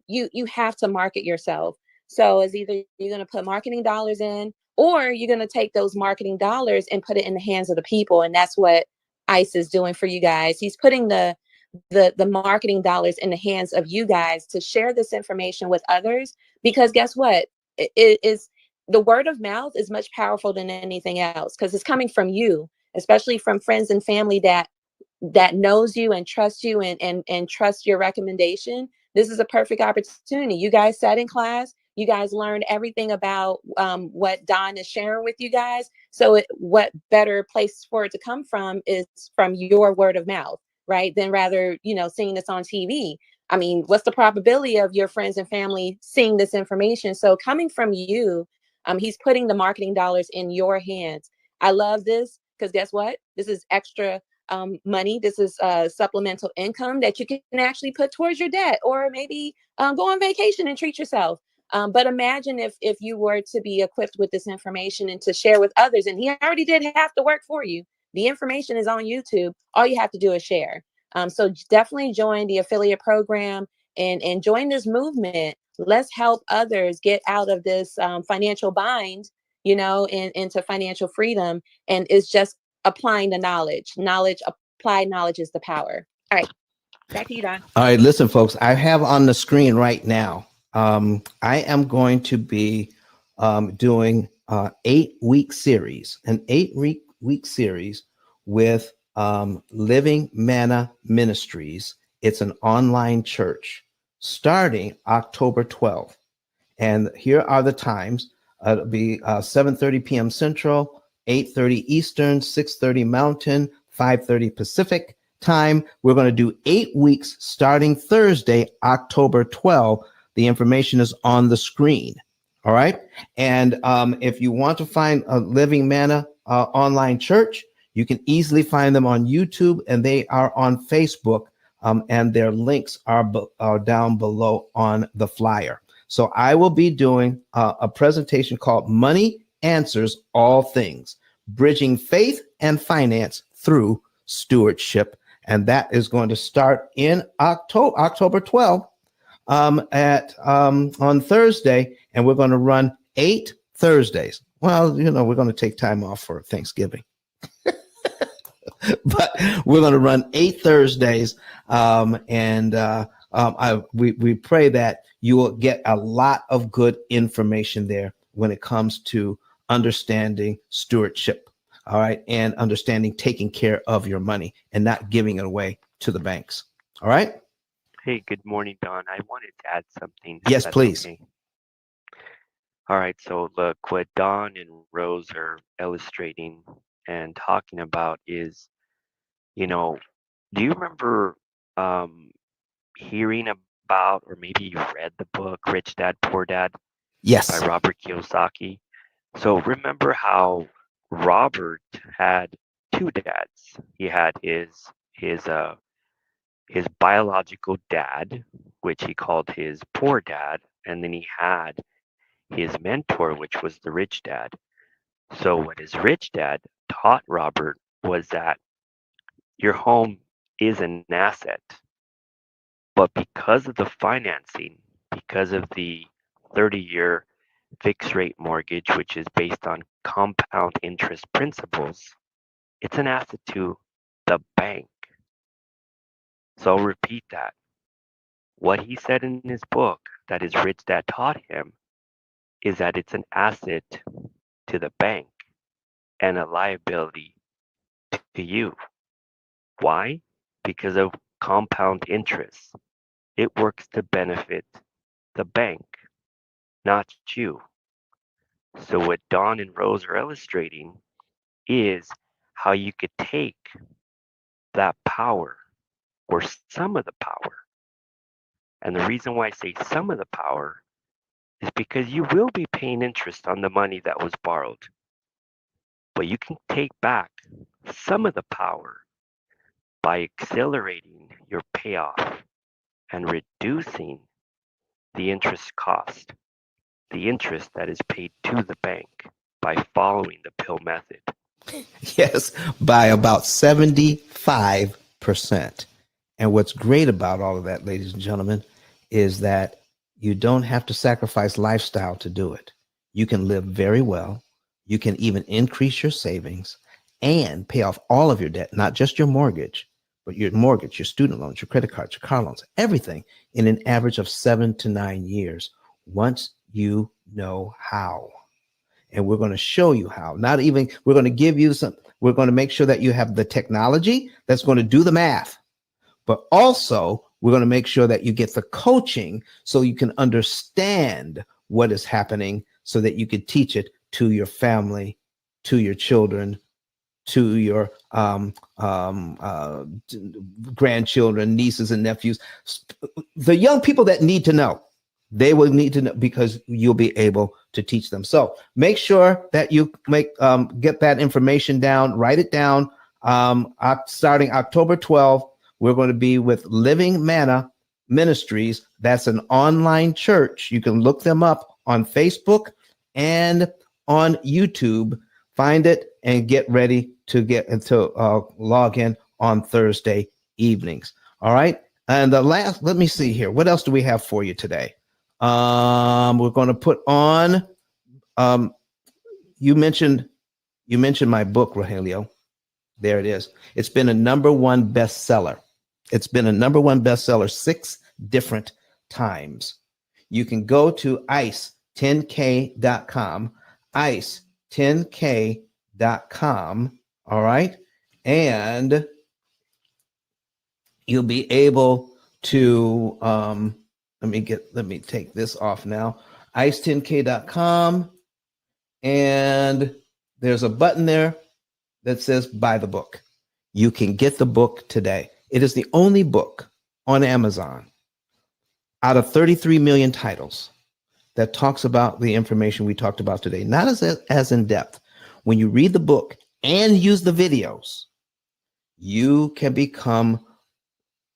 B: you have to market yourself. So it's either you're going to put marketing dollars in, or you're going to take those marketing dollars and put it in the hands of the people. And that's what ICE is doing for you guys. He's putting the marketing dollars in the hands of you guys to share this information with others, because guess what? It is the word of mouth is much powerful than anything else, because it's coming from you, especially from friends and family that knows you and trusts you and trust your recommendation. This is a perfect opportunity. You guys sat in class. You guys learned everything about what Don is sharing with you guys. So what better place for it to come from is from your word of mouth, right? Than rather, seeing this on TV. I mean, what's the probability of your friends and family seeing this information? So coming from you, he's putting the marketing dollars in your hands. I love this because guess what? This is extra money. This is supplemental income that you can actually put towards your debt, or maybe go on vacation and treat yourself. But imagine if you were to be equipped with this information and to share with others, and he already did half the work for you. The information is on YouTube. All you have to do is share. So definitely join the affiliate program and join this movement. Let's help others get out of this financial bind, and into financial freedom. And it's just applying the knowledge. Applied knowledge is the power. All right. Back to you, Don.
A: All right, listen, folks, I have on the screen right now, I am going to be doing an 8-week series with Living Manna Ministries. It's an online church starting October 12th. And here are the times. It'll be 7:30 p.m. Central, 8:30 Eastern, 6:30 Mountain, 5:30 Pacific time. We're going to do 8 weeks starting Thursday, October 12th. The information is on the screen. All right. And if you want to find a Living Manna online church, you can easily find them on YouTube, and they are on Facebook, and their links are down below on the flyer. So I will be doing a presentation called Money Answers All Things, Bridging Faith and Finance Through Stewardship. And that is going to start in October 12th on Thursday. And we're going to run 8 Thursdays. Well, we're going to take time off for Thanksgiving. But we're going to run 8 Thursdays. And we pray that you will get a lot of good information there when it comes to understanding stewardship. All right. And understanding taking care of your money and not giving it away to the banks. All right.
G: Hey, good morning, Don. I wanted to add something, if
A: Yes,
G: that's
A: please.
G: okay. All right, so look, what Don and Rose are illustrating and talking about is, you know, do you remember um, hearing about, or maybe you read the book Rich Dad Poor Dad by
A: Yes.
G: Robert Kiyosaki? So remember how Robert had two dads. He had his uh his biological dad, which he called his poor dad, and then he had his mentor, which was the rich dad. So what his rich dad taught Robert was that your home is an asset, but because of the financing, because of the 30-year fixed rate mortgage, which is based on compound interest principles, it's an asset to the bank. So I'll repeat that. What he said in his book that his rich dad taught him is that it's an asset to the bank and a liability to you. Why? Because of compound interest. It works to benefit the bank, not you. So, what Don and Rose are illustrating is how you could take that power or some of the power. And the reason why I say some of the power is because you will be paying interest on the money that was borrowed. But you can take back some of the power by accelerating your payoff and reducing the interest cost, the interest that is paid to the bank by following the P.I.L.L method.
A: Yes, by about 75%. And what's great about all of that, ladies and gentlemen, is that you don't have to sacrifice lifestyle to do it. You can live very well. You can even increase your savings and pay off all of your debt, not just your mortgage, but your mortgage, your student loans, your credit cards, your car loans, everything in an average of 7 to 9 years once you know how. And we're going to show you how. Not even, we're going to give you some, we're going to make sure that you have the technology that's going to do the math, but also we're going to make sure that you get the coaching so you can understand what is happening so that you can teach it to your family, to your children, to your grandchildren, nieces and nephews, the young people that need to know. They will need to know because you'll be able to teach them. So make sure that you get that information down, write it down. Starting October 12th, we're going to be with Living Manna Ministries. That's an online church. You can look them up on Facebook and on YouTube. Find it and get ready to log in on Thursday evenings. All right. And let me see here. What else do we have for you today? We're going to put on, you mentioned my book, Rogelio. There it is. It's been a #1 bestseller. It's been a #1 bestseller 6 different times. You can go to ice10k.com, ice10k.com. All right. And you'll be able to, let me take this off now, ice10k.com. And there's a button there that says buy the book. You can get the book today. It is the only book on Amazon out of 33 million titles that talks about the information we talked about today, not as in depth. When you read the book and use the videos, you can become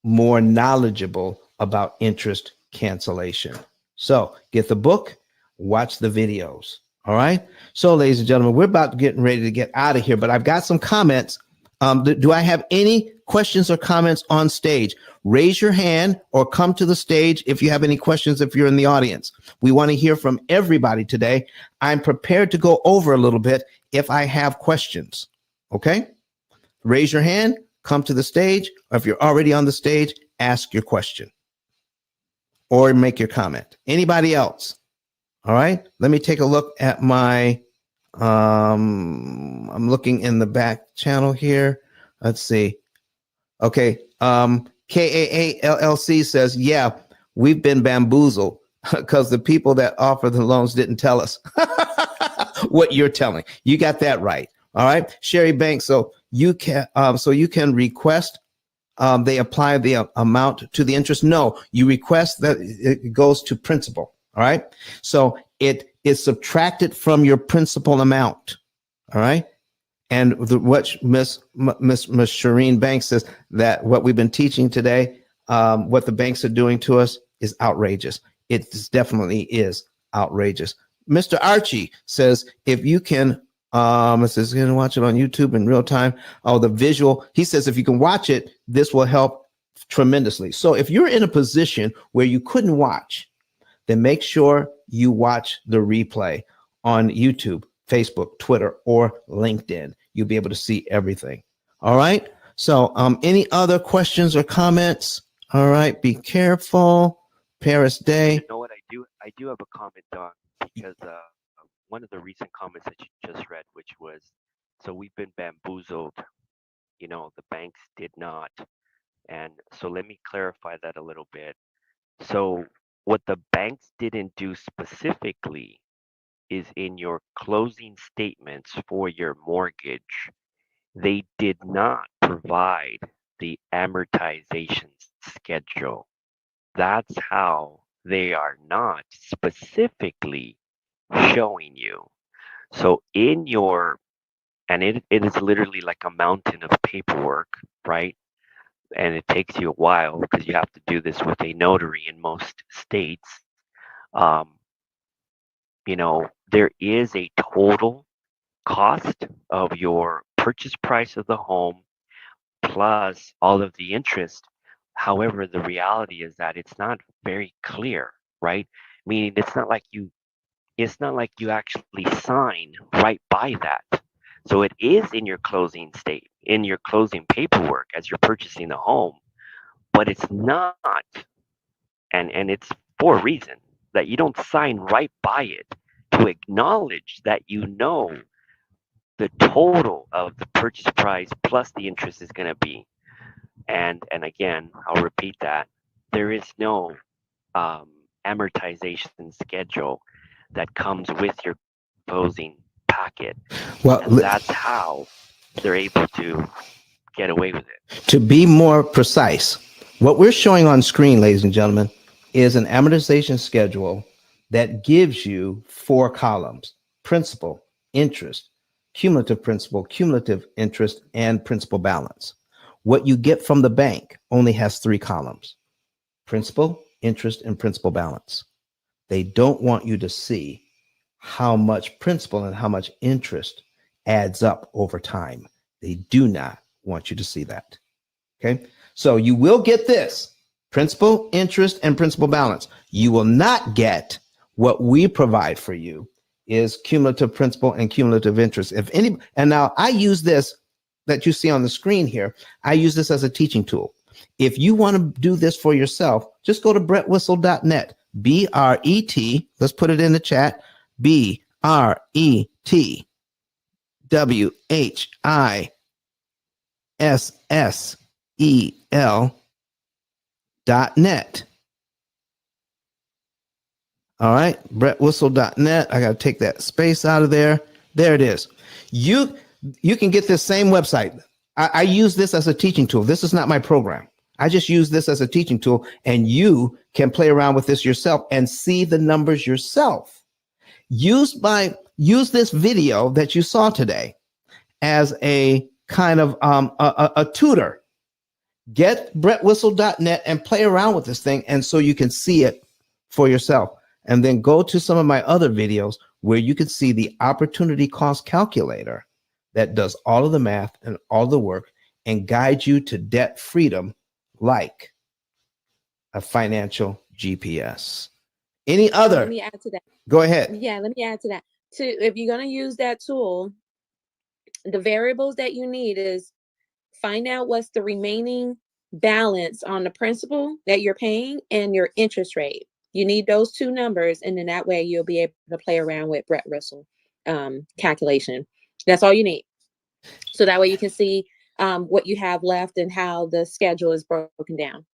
A: more knowledgeable about interest cancellation. So get the book, watch the videos. All right. So, ladies and gentlemen, we're about getting ready to get out of here, but I've got some comments. Do I have any questions or comments on stage? Raise your hand or come to the stage if you have any questions, if you're in the audience. We want to hear from everybody today. I'm prepared to go over a little bit if I have questions. Okay. Raise your hand, come to the stage, or if you're already on the stage, ask your question. or make your comment. Anybody else? All right. Let me take a look at my, I'm looking in the back channel here. Let's see. Okay. KAALLC says, yeah, we've been bamboozled because the people that offer the loans didn't tell us what you're telling. You got that right. All right. Sherry Banks. So you can request they apply the amount to the interest. No, you request that it goes to principal. All right. So it is subtracted from your principal amount. All right. And what Miss Shireen Banks says that what we've been teaching today, what the banks are doing to us is outrageous. It definitely is outrageous. Mr. Archie says, if you can, it says you can watch it on YouTube in real time. Oh, the visual. He says, if you can watch it, this will help tremendously. So if you're in a position where you couldn't watch, then make sure you watch the replay on YouTube, Facebook, Twitter, or LinkedIn. You'll be able to see everything. All right. So any other questions or comments? All right. Be careful. Paris Day.
G: You know what I do? I do have a comment, Don, because one of the recent comments that you just read, which was, so we've been bamboozled. You know, the banks did not. And so let me clarify that a little bit. So what the banks didn't do specifically is in your closing statements for your mortgage, they did not provide the amortization schedule. That's how they are not specifically showing you. So in your, and it is literally like a mountain of paperwork, right? And it takes you a while because you have to do this with a notary in most states. Um, you know, there is a total cost of your purchase price of the home plus all of the interest. However, the reality is that it's not very clear, right? Meaning it's not like you actually sign right by that. So it is in your closing in your closing paperwork as you're purchasing the home, but it's not, and it's for a reason that you don't sign right by it to acknowledge that you know the total of the purchase price plus the interest is going to be. And again, I'll repeat that there is no um, amortization schedule that comes with your closing packet,
A: Well,
G: and that's how they're able to get away with it.
A: to be more precise, what we're showing on screen, ladies and gentlemen, is an amortization schedule that gives you 4 columns: principal, interest, cumulative interest, and principal balance. What you get from the bank only has 3 columns: principal, interest, and principal balance. They don't want you to see how much principal and how much interest adds up over time. They do not want you to see that. Okay. So you will get this: principal, interest, and principal balance. You will not get what we provide for you is cumulative principal and cumulative interest. If any, and now I use this that you see on the screen here, I use this as a teaching tool. If you want to do this for yourself, just go to brettwhistle.net. BRET, let's put it in the chat. BRETWHISSEL.net. All right, brettwhistle.net. I got to take that space out of there. There it is. You can get this same website. I use this as a teaching tool. This is not my program. I just use this as a teaching tool, and you can play around with this yourself and see the numbers yourself. Use this video that you saw today as a kind of a tutor. Get brettwhistle.net and play around with this thing, and so you can see it for yourself. And then go to some of my other videos where you can see the opportunity cost calculator that does all of the math and all the work and guides you to debt freedom like a financial GPS. Any other?
B: Let me add to that.
A: Go ahead.
B: Yeah, let me add to that. If you're going to use that tool, the variables that you need is find out what's the remaining balance on the principal that you're paying and your interest rate. You need those two numbers, and then that way you'll be able to play around with Brett Russell calculation. That's all you need. So that way you can see what you have left and how the schedule is broken down.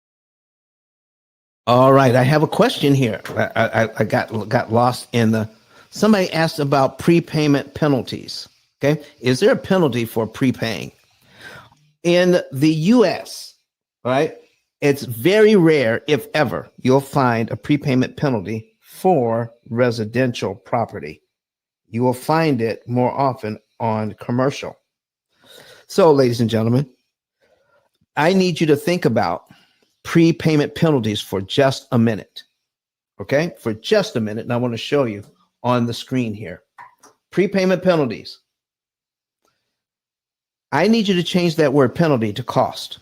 A: All right, I have a question here. I got lost in the. Somebody asked about prepayment penalties. Okay, is there a penalty for prepaying? In the U.S., right, it's very rare, if ever, you'll find a prepayment penalty for residential property. You will find it more often on commercial. So, ladies and gentlemen, I need you to think about prepayment penalties for just a minute. Okay, for just a minute, and I want to show you on the screen here. Prepayment penalties. I need you to change that word penalty to cost.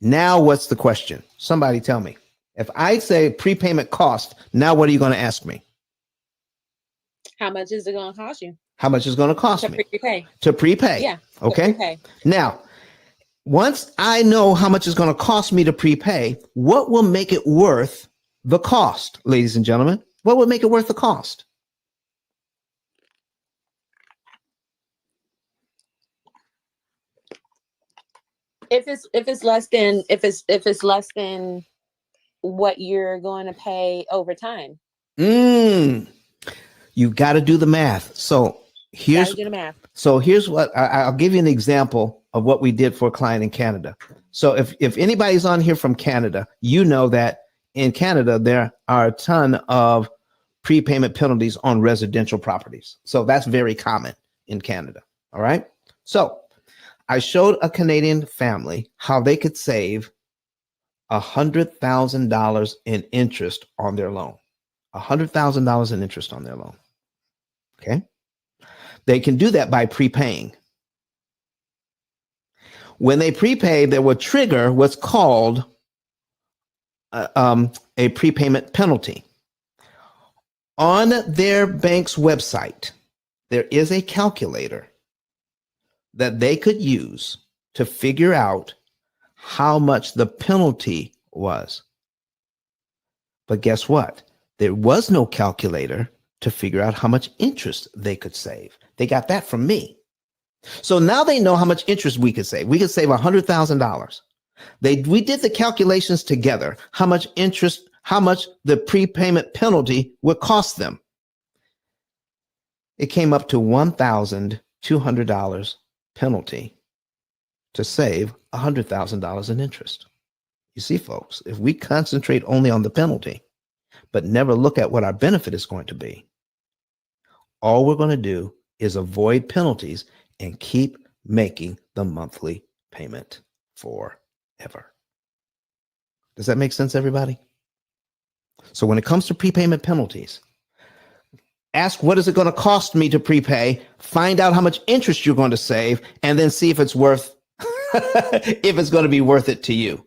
A: Now, what's the question? Somebody tell me. If I say prepayment cost, now what are you going to ask me?
B: How much is it going to cost you?
A: How much is going to cost
B: to
A: me?
B: Prepay.
A: To prepay.
B: Yeah.
A: Okay.
B: Prepay.
A: Now, once I know how much it's going to cost me to prepay, what will make it worth the cost, ladies and gentlemen? What will make it worth the cost?
B: If it's less than what you're going to pay over time.
A: You got to do the math. So here's
B: do the math.
A: So here's what I'll give you an example of what we did for a client in Canada. So if anybody's on here from Canada, you know that in Canada there are a ton of prepayment penalties on residential properties. So that's very common in Canada. All right. So I showed a Canadian family how they could save $100,000 in interest on their loan. $100,000 in interest on their loan. Okay. They can do that by prepaying. When they prepay, they will trigger what's called a prepayment penalty. On their bank's website, there is a calculator that they could use to figure out how much the penalty was. But guess what? There was no calculator to figure out how much interest they could save. They got that from me. So now they know how much interest we could save. We could save $100,000. We did the calculations together, how much interest, how much the prepayment penalty would cost them. It came up to $1,200 penalty to save $100,000 in interest. You see, folks, if we concentrate only on the penalty, but never look at what our benefit is going to be, all we're going to do is avoid penalties and keep making the monthly payment forever. Does that make sense, everybody? So when it comes to prepayment penalties, ask what is it going to cost me to prepay, find out how much interest you're going to save, and then see if it's worth if it's going to be worth it to you.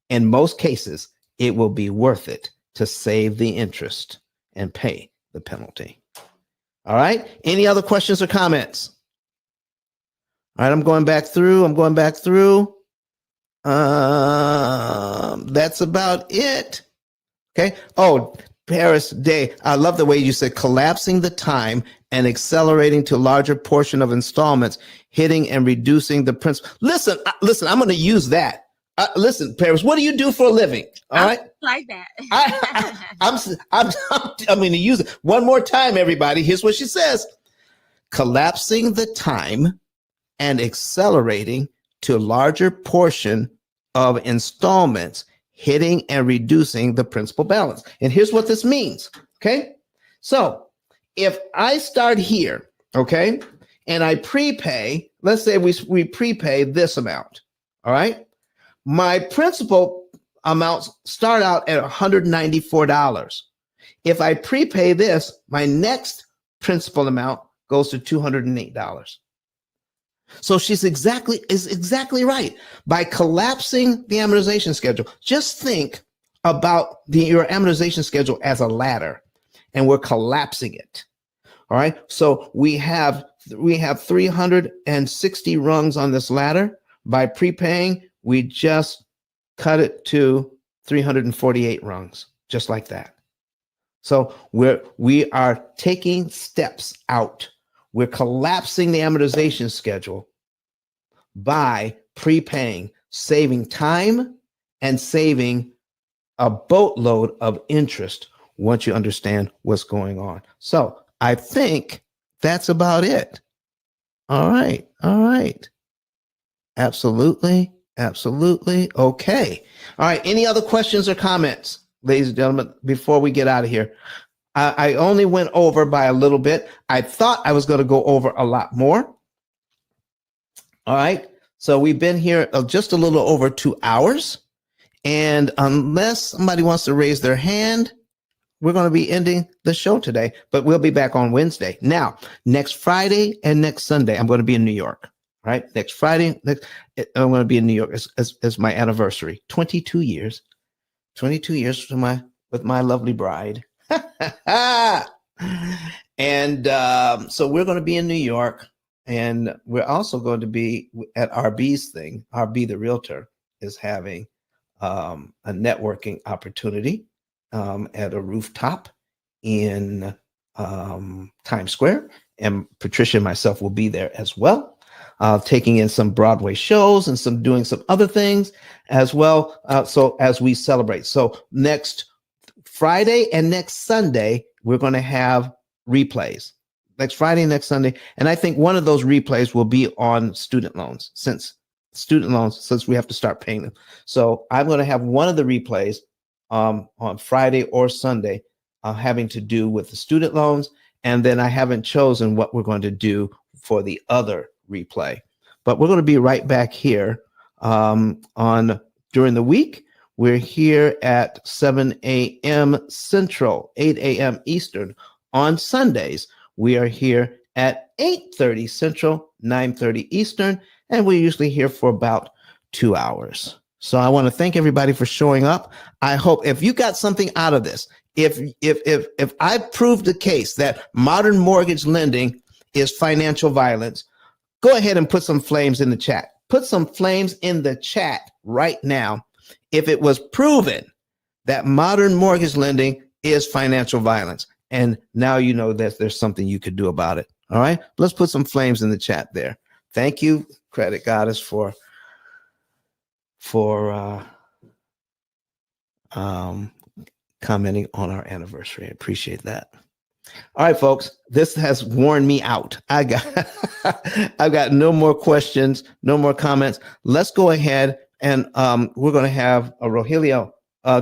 A: In most cases, it will be worth it to save the interest and pay the penalty. All right. Any other questions or comments? All right. I'm going back through. That's about it. Okay. Oh, Paris Day. I love the way you said collapsing the time and accelerating to a larger portion of installments, hitting and reducing the principal. Listen, I'm going to use that. Listen, Paris, what do you do for a living? All right.
B: Like that.
A: I'm going to use it one more time, everybody. Here's what she says. Collapsing the time and accelerating to a larger portion of installments, hitting and reducing the principal balance. And here's what this means. Okay. So if I start here, okay, and I prepay, let's say we prepay this amount. All right. My principal amounts start out at $194. If I prepay this, my next principal amount goes to $208. So she's exactly right. By collapsing the amortization schedule, just think about your amortization schedule as a ladder, and we're collapsing it. All right. So we have 360 rungs on this ladder. By prepaying, we just cut it to 348 rungs, just like that. So we are taking steps out. We're collapsing the amortization schedule by prepaying, saving time and saving a boatload of interest once you understand what's going on. So I think that's about it. All right. All right. Absolutely. Absolutely. Okay. All right. Any other questions or comments, ladies and gentlemen, before we get out of here? I only went over by a little bit. I thought I was going to go over a lot more. All right. So we've been here just a little over 2 hours. And unless somebody wants to raise their hand, we're going to be ending the show today, but we'll be back on Wednesday. Now, next Friday and next Sunday, I'm going to be in New York. Right? Next Friday, I'm going to be in New York as my anniversary. 22 years. 22 years with my lovely bride. And so we're going to be in New York, and we're also going to be at RB's thing. RB, the realtor, is having a networking opportunity at a rooftop in Times Square, and Patricia and myself will be there as well, taking in some Broadway shows and doing some other things as well. So as we celebrate, so next Friday and next Sunday, we're going to have replays. Next Friday and next Sunday, and I think one of those replays will be on student loans, since we have to start paying them. So I'm going to have one of the replays on Friday or Sunday having to do with the student loans, and then I haven't chosen what we're going to do for the other replay. But we're going to be right back here during the week. We're here at 7 a.m. Central, 8 a.m. Eastern. On Sundays, we are here at 8:30 Central, 9:30 Eastern, and we're usually here for about 2 hours. So I want to thank everybody for showing up. I hope if you got something out of this, if I proved the case that modern mortgage lending is financial violence, go ahead and put some flames in the chat. Put some flames in the chat right now if it was proven that modern mortgage lending is financial violence. And now you know that there's something you could do about it. All right, let's put some flames in the chat there. Thank you, Credit Goddess, for commenting on our anniversary. I appreciate that. All right, folks, this has worn me out. I've got no more questions, no more comments. Let's go ahead and we're going to have a Rogelio.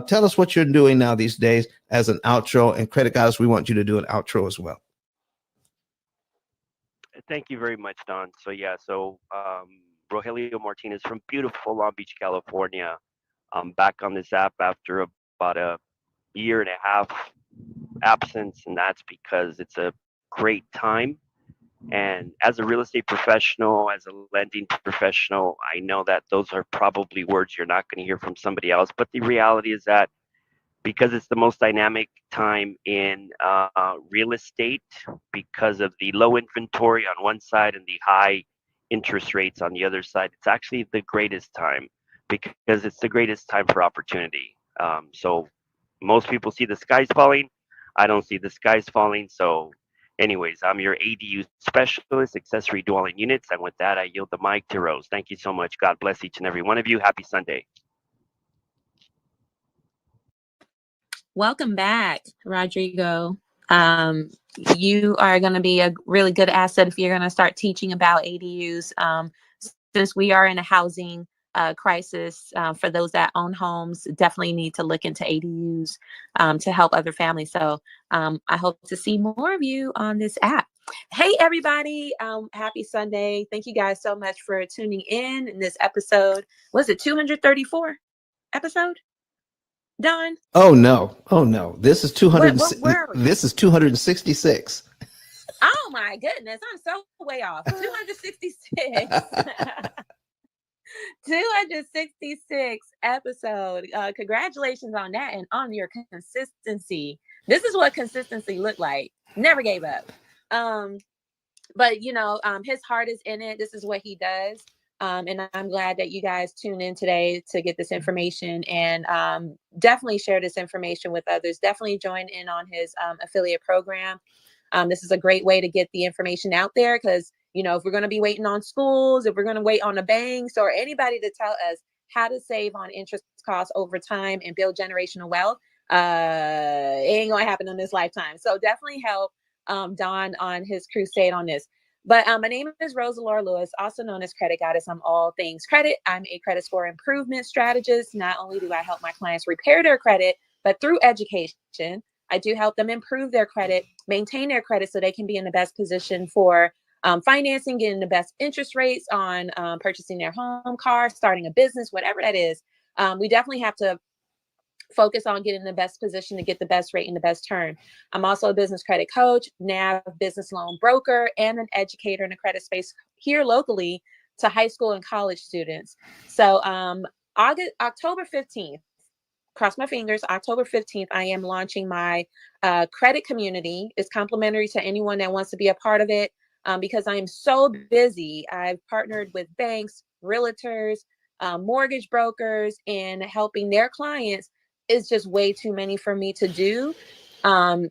A: Tell us what you're doing now these days as an outro, and Credit Goddess, we want you to do an outro as well.
G: Thank you very much, Don. So Rogelio Martinez from beautiful Long Beach, California. I'm back on this app after about a year and a half absence, and that's because it's a great time. And as a real estate professional, as a lending professional, I know that those are probably words you're not going to hear from somebody else. But the reality is that because it's the most dynamic time in real estate, because of the low inventory on one side and the high interest rates on the other side, it's actually the greatest time because it's the greatest time for opportunity. So most people see the skies falling. I don't see the skies falling. So anyways, I'm your ADU specialist, accessory dwelling units. And with that, I yield the mic to Rose. Thank you so much. God bless each and every one of you. Happy Sunday.
B: Welcome back, Rodrigo. You are going to be a really good asset if you're going to start teaching about ADUs. Since we are in a housing crisis, for those that own homes, definitely need to look into ADUs to help other families. So I hope to see more of you on this app. Hey, everybody. Happy Sunday. Thank you guys so much for tuning in this episode. Was it 234 episode? Don?
A: Oh no! This is 200.
B: Where are we?
A: This is 266.
B: Oh my goodness, I'm so way off. 266. 266 episode. Congratulations on that and on your consistency. This is what consistency looked like. Never gave up. But his heart is in it. This is what he does. And I'm glad that you guys tune in today to get this information, and definitely share this information with others. Definitely join in on his affiliate program. This is a great way to get the information out there, because, you know, if we're going to be waiting on schools, if we're going to wait on the banks or anybody to tell us how to save on interest costs over time and build generational wealth, it ain't going to happen in this lifetime. So definitely help Don on his crusade on this. But my name is Rosa Laura Lewis, also known as Credit Goddess. I'm all things credit. I'm a credit score improvement strategist. Not only do I help my clients repair their credit, but through education, I do help them improve their credit, maintain their credit so they can be in the best position for financing, getting the best interest rates on purchasing their home, car, starting a business, whatever that is. We definitely have to focus on getting the best position to get the best rate and the best term. I'm also a business credit coach, NAV business loan broker, and an educator in the credit space here locally to high school and college students. So October 15th, cross my fingers, October 15th, I am launching my credit community. It's complimentary to anyone that wants to be a part of it, because I am so busy. I've partnered with banks, realtors, mortgage brokers, and helping their clients is just way too many for me to do. I'm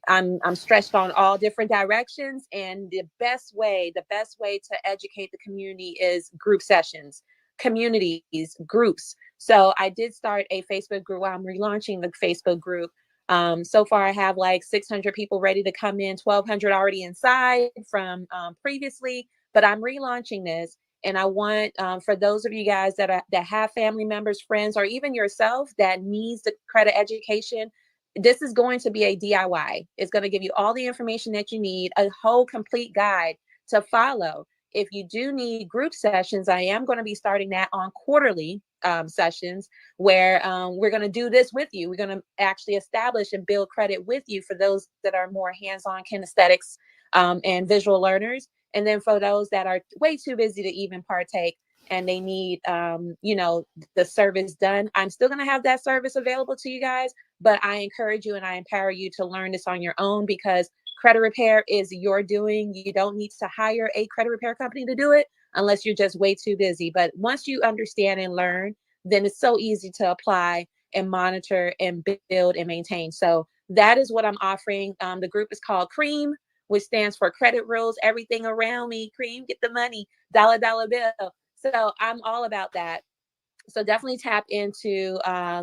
B: stretched on all different directions, and the best way to educate the community is group sessions, communities, groups. So I did start a Facebook group. I'm relaunching the Facebook group. So far, I have like 600 people ready to come in, 1,200 already inside from previously. But I'm relaunching this, and I want for those of you guys that have family members, friends, or even yourself that needs the credit education. This is going to be a DIY. It's going to give you all the information that you need, a whole complete guide to follow. If you do need group sessions, I am going to be starting that on quarterly sessions where we're going to do this with you. We're going to actually establish and build credit with you for those that are more hands-on kinesthetics and visual learners. And then for those that are way too busy to even partake and they need, the service done, I'm still going to have that service available to you guys. But I encourage you and I empower you to learn this on your own, because credit repair is your doing. You don't need to hire a credit repair company to do it unless you're just way too busy. But once you understand and learn, then it's so easy to apply and monitor and build and maintain. So that is what I'm offering. The group is called CREAM, which stands for Credit Rules Everything Around Me. CREAM, get the money, dollar bill. So I'm all about that. So definitely tap into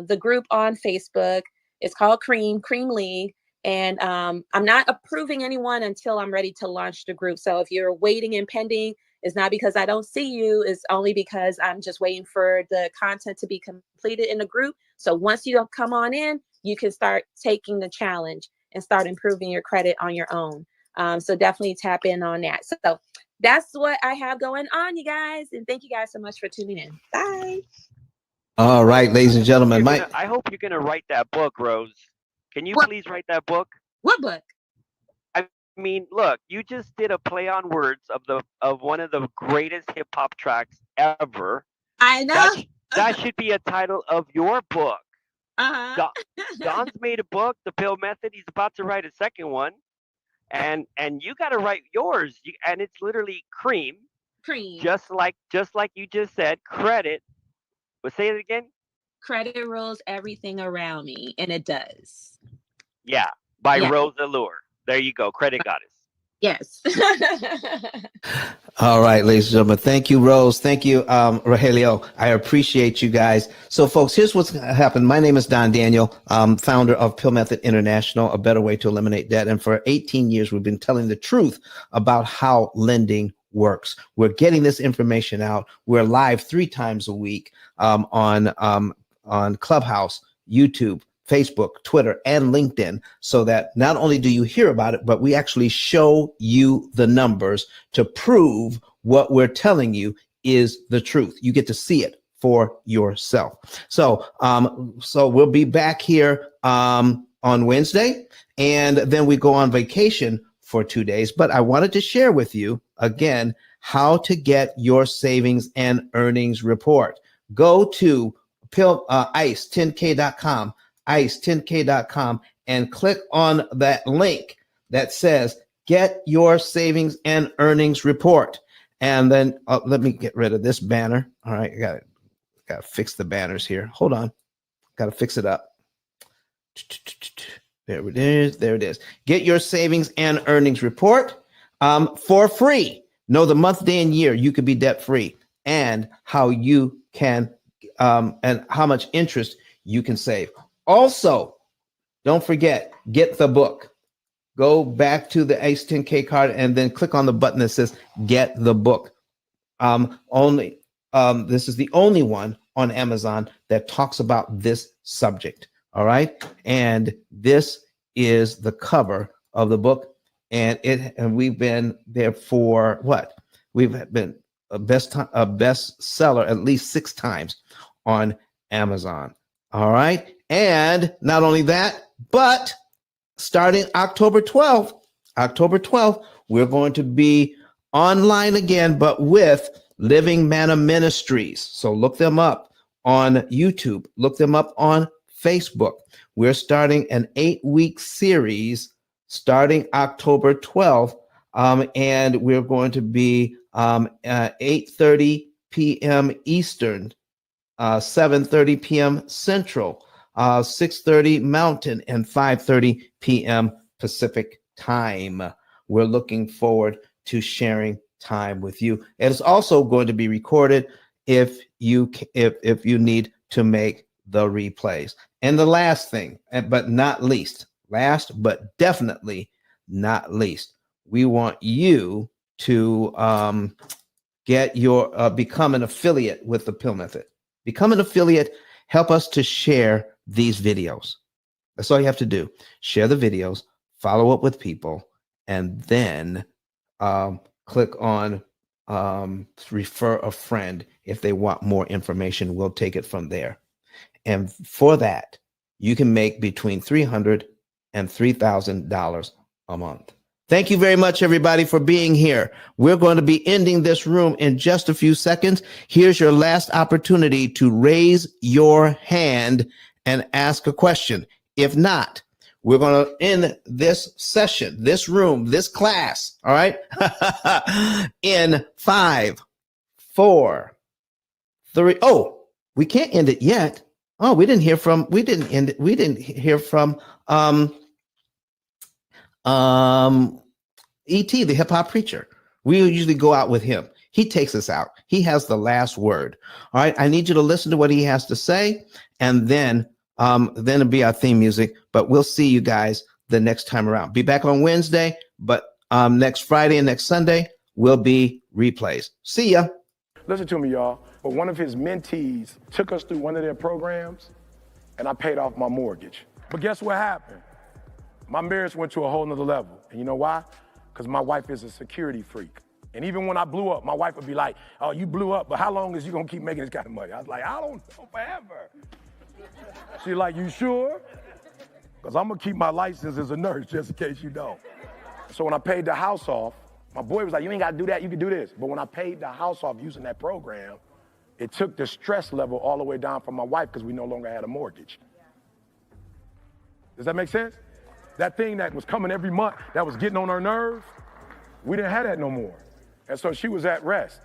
B: the group on Facebook. It's called Cream League. And I'm not approving anyone until I'm ready to launch the group. So if you're waiting and pending, it's not because I don't see you. It's only because I'm just waiting for the content to be completed in the group. So once you come on in, you can start taking the challenge and start improving your credit on your own. So definitely tap in on that. So that's what I have going on, you guys. And thank you guys so much for tuning in. Bye.
A: All right, ladies and gentlemen.
G: I hope you're gonna write that book, Rose. Can you
B: What?
G: please write that book?
B: What book?
G: I mean, look, you just did a play on words of one of the greatest hip hop tracks ever.
B: I know.
G: That should be a title of your book.
B: Uh-huh.
G: Don's made a book, The Pill Method. He's about to write a second one, and you got to write yours. And it's literally cream, just like you just said. Credit. But say it again.
B: Credit rules everything around me, and it does.
G: Yeah, by Rose Allure. There you go, Credit Goddess.
B: Yes.
A: All right, ladies and gentlemen. Thank you, Rose. Thank you, Rogelio. I appreciate you guys. So, folks, here's what's happened. My name is Don Daniel, founder of P.I.L.L Method International, a better way to eliminate debt. And for 18 years, we've been telling the truth about how lending works. We're getting this information out. We're live 3 times a week on Clubhouse, YouTube, Facebook, Twitter, and LinkedIn, so that not only do you hear about it, but we actually show you the numbers to prove what we're telling you is the truth. You get to see it for yourself. So, so we'll be back here on Wednesday, and then we go on vacation for 2 days. But I wanted to share with you again how to get your savings and earnings report. Go to ICE10K.com. ICE10K.com and click on that link that says get your savings and earnings report. And then let me get rid of this banner. All right, I got to fix the banners here. Hold on, got to fix it up. There it is. There it is. Get your savings and earnings report for free. Know the month, day, and year you could be debt free, and how you can and how much interest you can save. Also, don't forget, get the book. Go back to the Ace 10K card and then click on the button that says "Get the book." This is the only one on Amazon that talks about this subject. All right, and this is the cover of the book, and we've been there for what? We've been a best seller at least 6 times on Amazon. All right, and not only that, but starting October 12th, we're going to be online again, but with Living Manna Ministries. So look them up on YouTube, look them up on Facebook. We're starting an 8-week series starting October 12th, and we're going to be 8:30 p.m. Eastern, 7:30 p.m. Central, 6:30 Mountain, and 5:30 p.m. Pacific time. We're looking forward to sharing time with you. It's also going to be recorded if you need to make the replays. And the last thing, but not least, last but definitely not least, we want you to get your become an affiliate with the P.I.L.L Method. Become an affiliate. Help us to share these videos. That's all you have to do. Share the videos, follow up with people, and then click on refer a friend. If they want more information, we'll take it from there. And for that, you can make between $300 and $3,000 a month. Thank you very much, everybody, for being here. We're going to be ending this room in just a few seconds. Here's your last opportunity to raise your hand and ask a question. If not, we're going to end this session, this room, this class, all right, in 5, 4, 3. Oh, we can't end it yet. Oh, we didn't hear from E.T., the hip hop preacher. We usually go out with him. He takes us out. He has the last word. All right. I need you to listen to what he has to say, and then it'll be our theme music. But we'll see you guys the next time around. Be back on Wednesday, but next Friday and next Sunday will be replays. See ya.
H: Listen to me, y'all. But one of his mentees took us through one of their programs, and I paid off my mortgage. But guess what happened? My marriage went to a whole nother level. And you know why? Because my wife is a security freak. And even when I blew up, my wife would be like, "Oh, you blew up, but how long is you gonna keep making this kind of money?" I was like, "I don't know, forever." She's like, "You sure?" Because I'm gonna keep my license as a nurse just in case you don't. So when I paid the house off, my boy was like, "You ain't gotta do that, you can do this." But when I paid the house off using that program, it took the stress level all the way down from my wife because we no longer had a mortgage. Does that make sense? That thing that was coming every month, that was getting on her nerves, we didn't have that no more. And so she was at rest.